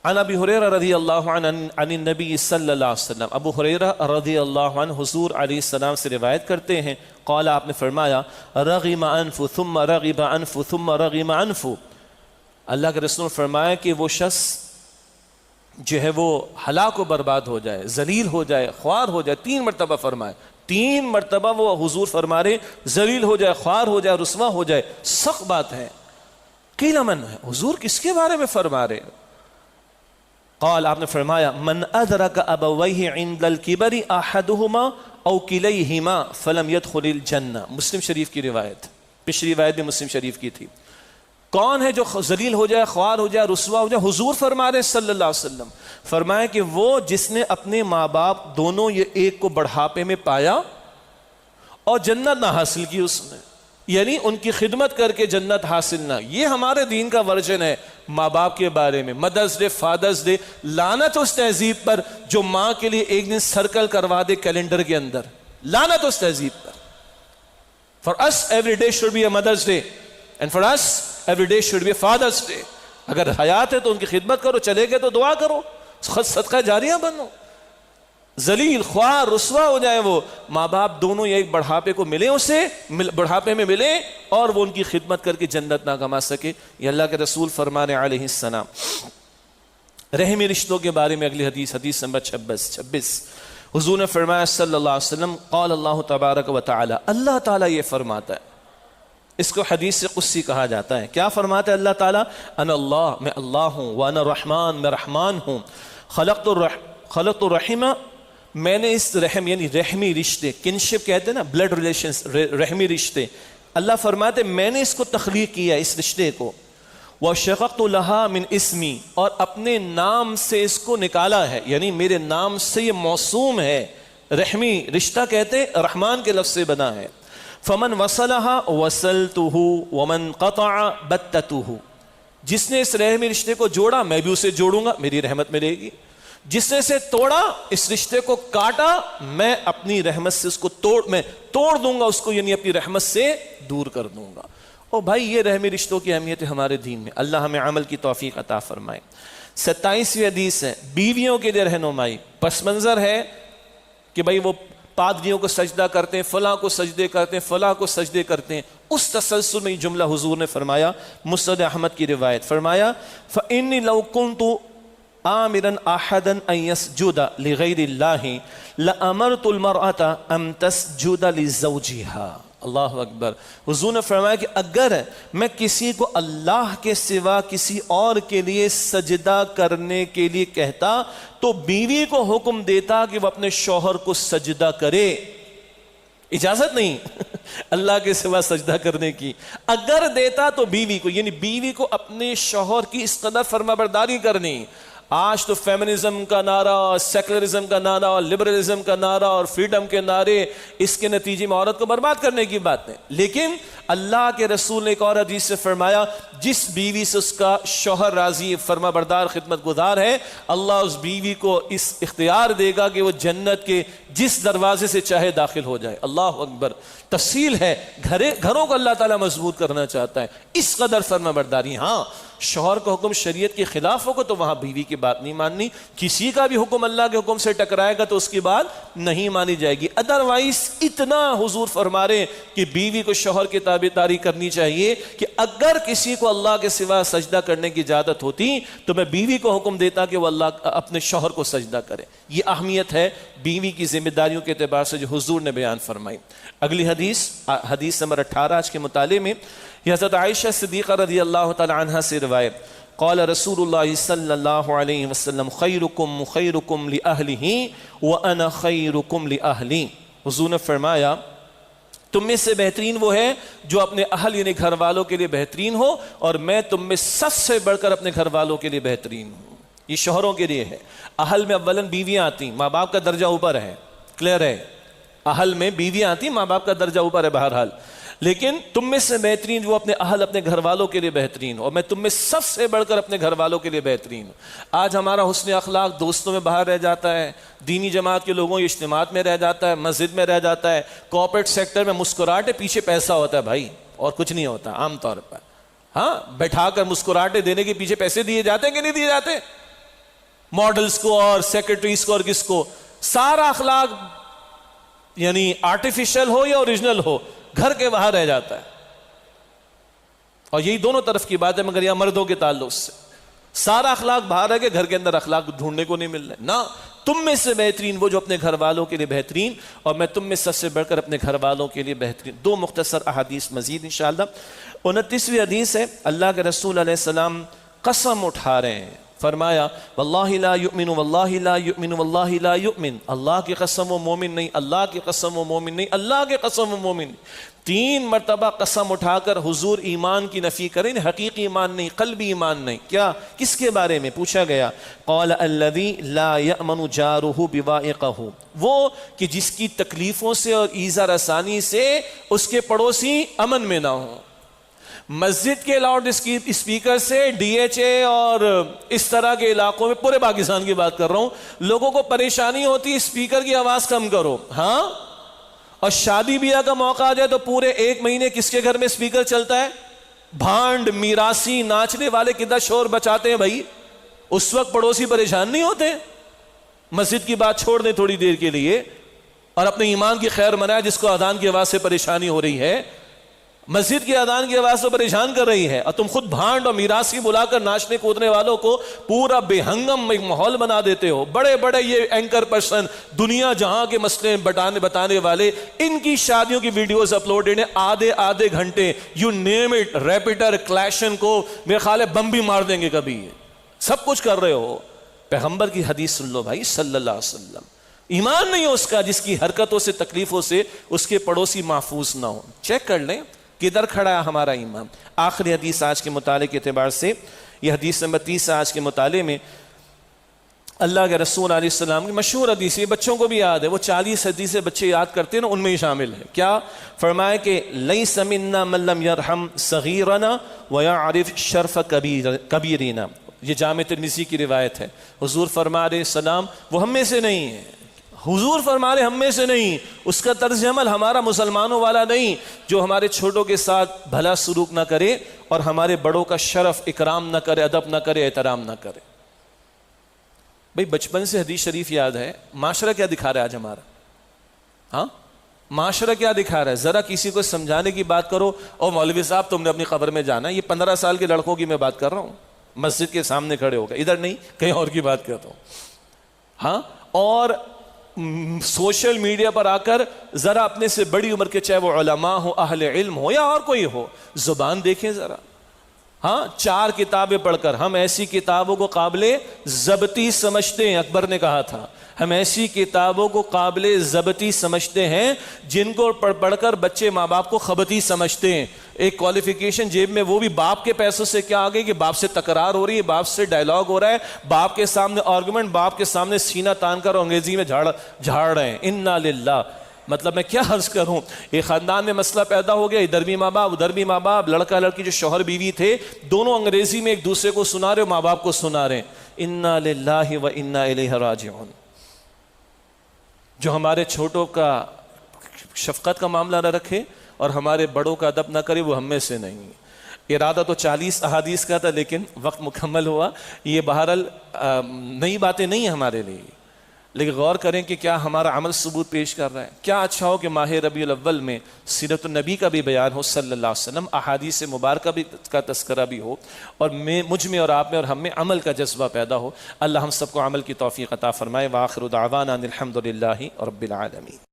عن ابی ہریرہ رضی اللہ عنہ عن النبی صلی اللہ علیہ وسلم. ابو ہریرہ رضی اللہ عنہ حضور علیہ السلام سے روایت کرتے ہیں، قال آپ نے فرمایا رغم انف ثم رغب انف ثم رغم انف. اللہ کے رسول نے فرمایا کہ وہ شخص جو ہے وہ ہلاک و برباد ہو جائے، ذلیل ہو جائے، خوار ہو جائے. 3 مرتبہ فرمائے، 3 مرتبہ وہ حضور فرما رہے ذلیل ہو جائے، خوار ہو جائے، رسوا ہو جائے. سخت بات ہے. قیل من ہے، حضور کس کے بارے میں فرما رہے؟ قال آپ نے فرمایا من ادرک ابویہ عند الکبر احدہما او کلیہما فلم يدخل الجنہ. مسلم شریف کی روایت، پچھلی روایت بھی مسلم شریف کی تھی. کون ہے جو ذلیل ہو جائے، خوار ہو جائے، رسوا ہو جائے؟ حضور فرما رہے صلی اللہ علیہ وسلم، فرمایا کہ وہ جس نے اپنے ماں باپ دونوں یہ ایک کو بڑھاپے میں پایا اور جنت نہ حاصل کی اس نے، یعنی ان کی خدمت کر کے جنت حاصل نہ. یہ ہمارے دین کا ورژن ہے ماں باپ کے بارے میں. مدرس ڈے، فادرس ڈے، لعنت اس تہذیب پر جو ماں کے لیے ایک دن سرکل کروا دے کیلنڈر کے اندر. لعنت اس تہذیب پر. For us every day should be a Mother's Day and for us every day should be a Father's Day. اگر حیات ہے تو ان کی خدمت کرو، چلے گئے تو دعا کرو، صدقہ جاریہ بنو. ذلیل، خوار، رسوا ہو جائے وہ ماں باپ دونوں ایک بڑھاپے کو ملے، اسے بڑھاپے میں ملے اور وہ ان کی خدمت کر کے جنت نہ کما سکے. یہ اللہ کے رسول فرمانے علیہ السلام. رحمی رشتوں کے بارے میں اگلی حدیث، حدیث نمبر 26. حضور نے فرمایا صلی اللہ علیہ وسلم قال اللہ تبارک و تعالی، اللہ تعالیٰ یہ فرماتا ہے، اس کو حدیث سے قدسی کہا جاتا ہے. کیا فرماتا ہے اللہ تعالیٰ؟ انا اللہ، میں اللہ ہوں، وانا رحمان، میں رحمان ہوں، خلقت الرحمہ، میں نے اس رحم یعنی رحمی رشتے، کنشپ کہتے ہیں نا، بلڈ ریلیشنز، رحمی رشتے. اللہ فرماتے میں نے اس کو تخلیق کیا، اس رشتے کو. وَشَقَقْتُ لَهَا مِنْ اسمی، اور اپنے نام سے اس کو نکالا ہے، یعنی میرے نام سے یہ موسوم ہے. رحمی رشتہ کہتے ہیں رحمان کے لفظ سے بنا ہے. فمن وصلها وصلته ومن قطع بتته. جس نے اس رحمی رشتے کو جوڑا میں بھی اسے جوڑوں گا، میری رحمت ملے گی. جس نے اسے توڑا، اس رشتے کو کاٹا، میں اپنی رحمت سے اس کو توڑ دوں گا، اس کو یعنی اپنی رحمت سے دور کر دوں گا. اور بھائی یہ رحمی رشتوں کی اہمیت ہے ہمارے دین میں. اللہ ہمیں عمل کی توفیق عطا فرمائے. 27ویں حدیث ہے بیویوں کے لیے رہنمائی. پس منظر ہے کہ بھائی وہ پادریوں کو سجدہ کرتے ہیں، فلاں کو سجدے کرتے ہیں، فلاں کو سجدے کرتے ہیں. اس تسلسل میں یہ جملہ حضور نے فرمایا، مسند احمد کی روایت، فرمایا فَإِنِّي لَوْ كُنْتُ آمِرًا أَحَدًا أَن يَسْجُدَ لِغَيْرِ اللَّهِ لَأَمَرْتُ الْمَرْأَةَ أَن تَسْجُدَ لِزَوْجِهَا. اللہ اکبر. حضور نے فرمایا کہ اگر میں کسی کو اللہ کے سوا کسی اور کے لیے سجدہ کرنے کے لیے کہتا تو بیوی کو حکم دیتا کہ وہ اپنے شوہر کو سجدہ کرے. اجازت نہیں اللہ کے سوا سجدہ کرنے کی. اگر دیتا تو بیوی کو، یعنی بیوی کو اپنے شوہر کی اس قدر فرما برداری کرنی. آج تو فیمنزم کا نعرہ، سیکولرزم کا نعرہ، لبرلزم کا نعرہ اور فریڈم کے نعرے، اس کے نتیجے میں عورت کو برباد کرنے کی بات ہے. لیکن اللہ کے رسول نے ایک اور حدیث سے فرمایا جس بیوی سے اس کا شوہر راضی، فرما بردار، خدمت گزار ہے، اللہ اس بیوی کو اس اختیار دے گا کہ وہ جنت کے جس دروازے سے چاہے داخل ہو جائے. اللہ اکبر. تفصیل ہے. گھروں کو اللہ تعالیٰ مضبوط کرنا چاہتا ہے، اس قدر فرما برداری. ہاں شوہر کا حکم شریعت کے خلاف ہوگا تو وہاں بیوی کی بات نہیں ماننی. کسی کا بھی حکم اللہ کے حکم سے ٹکرائے گا تو اس کی بات نہیں مانی جائے گی. ادروائز اتنا حضور فرما رہے کہ بیوی کو شوہر کی تابعداری کرنی چاہیے کہ اگر کسی کو اللہ کے سوا سجدہ کرنے کی اجازت ہوتی تو میں بیوی کو حکم دیتا کہ وہ اللہ اپنے شوہر کو سجدہ کرے. یہ اہمیت ہے بیوی کی ذمہ داریوں کے اعتبار سے جو حضور نے بیان فرمائی. اگلی حدیث نمبر 18 آج کے مطالعے میں یہ حضرت عائشہ صدیقہ رضی اللہ تعالی عنہ سے روایت. قال رسول اللہ صلی اللہ علیہ وسلم خیرکم خیرکم لأہلہ وانا خیرکم لأہلی. حضور نے فرمایا تم میں سے بہترین وہ ہے جو اپنے اہل یعنی گھر والوں کے لیے بہترین ہو اور میں تم میں سب سے بڑھ کر اپنے گھر والوں کے لیے بہترین ہوں. یہ شوہروں کے لیے ہے. اہل میں اولاً بیویاں آتی, ماں باپ کا درجہ اوپر ہے, کلیئر ہے. اہل میں بیویاں آتی, ماں باپ کا درجہ اوپر ہے بہرحال, لیکن تم میں سے بہترین وہ اپنے اہل اپنے گھر والوں کے لیے بہترین ہو اور میں تم میں سب سے بڑھ کر اپنے گھر والوں کے لیے بہترین ہوں. آج ہمارا حسن اخلاق دوستوں میں باہر رہ جاتا ہے, دینی جماعت کے لوگوں اجتماعات میں رہ جاتا ہے, مسجد میں رہ جاتا ہے, کارپوریٹ سیکٹر میں مسکراہٹے پیچھے پیسہ ہوتا ہے بھائی اور کچھ نہیں ہوتا عام طور پر. ہاں, بیٹھا کر مسکراہٹے دینے کے پیچھے پیسے دیے جاتے ہیں کہ نہیں دیے جاتے؟ ماڈلز کو اور سیکرٹریز کو اور کس کو. سارا اخلاق یعنی آرٹیفیشل ہو یا اوریجنل ہو گھر کے باہر رہ جاتا ہے. اور یہی دونوں طرف کی بات ہے, مگر یہاں مردوں کے تعلق سے سارا اخلاق باہر ہے کہ گھر کے اندر اخلاق ڈھونڈنے کو نہیں مل رہا. نہ, تم میں سے بہترین وہ جو اپنے گھر والوں کے لیے بہترین اور میں تم میں سب سے بڑھ کر اپنے گھر والوں کے لیے بہترین. دو مختصر احادیث مزید انشاءاللہ. 29ویں حدیث ہے, اللہ کے رسول علیہ السلام قسم اٹھا رہے ہیں, فرمایا واللہ لا یؤمن واللہ لا یؤمن واللہ لا یؤمن. اللہ کی قسم وہ مومن نہیں, اللہ کی قسم وہ مومن نہیں, اللہ کی قسم وہ مومن نہیں. 3 مرتبہ قسم اٹھا کر حضور ایمان کی نفی کریں, حقیقی ایمان نہیں, قلبی ایمان نہیں. کیا, کس کے بارے میں پوچھا گیا؟ قال الذی لا یأمن جارہ بوائقہ, وہ کہ جس کی تکلیفوں سے اور ایذا رسانی سے اس کے پڑوسی امن میں نہ ہوں. مسجد کے لاؤڈ اسپیکر سے ڈی ایچ اے اور اس طرح کے علاقوں میں, پورے پاکستان کی بات کر رہا ہوں, لوگوں کو پریشانی ہوتی اسپیکر کی آواز کم کرو. ہاں, اور شادی بیاہ کا موقع آ جائے تو پورے 1 مہینے کس کے گھر میں اسپیکر چلتا ہے؟ بھانڈ میراثی ناچنے والے کدھر شور بچاتے ہیں بھائی. اس وقت پڑوسی پریشان نہیں ہوتے؟ مسجد کی بات چھوڑ دیں تھوڑی دیر کے لیے اور اپنے ایمان کی خیر منائے. جس کو اذان کی آواز سے پریشانی ہو رہی ہے, مسجد کی اذان کی آواز تو پریشان کر رہی ہے, اور تم خود بھانڈ اور میراثی بلا کر ناچنے کودنے والوں کو پورا بے ہنگم ایک ماحول بنا دیتے ہو. بڑے بڑے یہ اینکر پرسن, دنیا جہاں کے مسئلے بتانے والے, ان کی شادیوں کی ویڈیوز اپلوڈ ہیں آدھے گھنٹے, یو نیم اٹ, ریپیٹر کلیشن کو میرے خیال ہے بم بھی مار دیں گے کبھی. سب کچھ کر رہے ہو. پیغمبر کی حدیث سن لو بھائی صلی اللہ علیہ وسلم. ایمان نہیں ہو اس کا جس کی حرکتوں سے تکلیفوں سے اس کے پڑوسی محفوظ نہ ہو. چیک کر لیں کدھر کھڑا ہے ہمارا ایمان. آخری حدیث آج کے مطالعے کے اعتبار سے, یہ حدیث نمبر 30 آج کے مطالعے میں. اللہ کے رسول علیہ السلام کی مشہور حدیث, یہ بچوں کو بھی یاد ہے, وہ 40 حدیثیں بچے یاد کرتے ہیں نا, ان میں ہی شامل ہے. کیا فرمایا کہ لیس منا من لم یرحم صغیرنا ویعرف شرف کبیرنا. یہ جامع ترمذی کی روایت ہے. حضور فرما رہے السلام وہ ہم میں سے نہیں ہے. حضور فرما رہے ہم میں سے نہیں, اس کا طرز عمل ہمارا مسلمانوں والا نہیں, جو ہمارے چھوٹوں کے ساتھ بھلا سلوک نہ کرے اور ہمارے بڑوں کا شرف اکرام نہ کرے, ادب نہ کرے, احترام نہ کرے. بھئی بچپن سے حدیث شریف یاد ہے. معاشرہ کیا دکھا رہا ہے آج ہمارا؟ ہاں, معاشرہ کیا دکھا رہا ہے؟ ذرا کسی کو سمجھانے کی بات کرو, اور مولوی صاحب تم نے اپنی قبر میں جانا. یہ 15 سال کے لڑکوں کی میں بات کر رہا ہوں, مسجد کے سامنے کھڑے ہو گئے, ادھر نہیں کہیں اور کی بات کرتا ہوں. ہاں, اور سوشل میڈیا پر آ کر ذرا اپنے سے بڑی عمر کے, چاہے وہ علماء ہو, اہل علم ہو یا اور کوئی ہو, زبان دیکھیں ذرا. ہاں, 4 کتابیں پڑھ کر ہم ایسی کتابوں کو قابل ضبطی سمجھتے ہیں. اکبر نے کہا تھا ہم ایسی کتابوں کو قابل ضبطی سمجھتے ہیں جن کو پڑھ کر بچے ماں باپ کو خبطی سمجھتے ہیں. ایک کوالیفیکیشن جیب میں, وہ بھی باپ کے پیسوں سے. کیا آگے کہ باپ سے تکرار ہو رہی ہے, باپ سے ڈائلاگ ہو رہا ہے, باپ کے سامنے آرگومنٹ, باپ کے سامنے سینہ تان کر انگریزی میں جھاڑ رہے ہیں. انا للہ. مطلب میں کیا عرض کروں, ایک خاندان میں مسئلہ پیدا ہو گیا, ادھر بھی ماں باپ ادھر بھی ماں باپ, لڑکا لڑکی جو شوہر بیوی تھے دونوں انگریزی میں ایک دوسرے کو سنا رہے, ماں باپ کو سنا رہے. انا للہ و انا الیہ راجعون. جو ہمارے چھوٹوں کا شفقت کا معاملہ نہ رکھے اور ہمارے بڑوں کا ادب نہ کرے, وہ ہم میں سے نہیں. ارادہ تو 40 احادیث کا تھا لیکن وقت مکمل ہوا. یہ بہرحال نئی باتیں نہیں ہیں ہمارے لیے، لیکن غور کریں کہ کیا ہمارا عمل ثبوت پیش کر رہا ہے. کیا اچھا ہو کہ ماہ ربیع الاول میں سیرت النبی کا بھی بیان ہو صلی اللہ علیہ وسلم، احادیث مبارکہ بھی کا تذکرہ بھی ہو، اور مجھ میں اور آپ میں اور ہم میں عمل کا جذبہ پیدا ہو. اللہ ہم سب کو عمل کی توفیق عطا فرمائے. وآخر دعوانا ان الحمد للہ رب العالمین.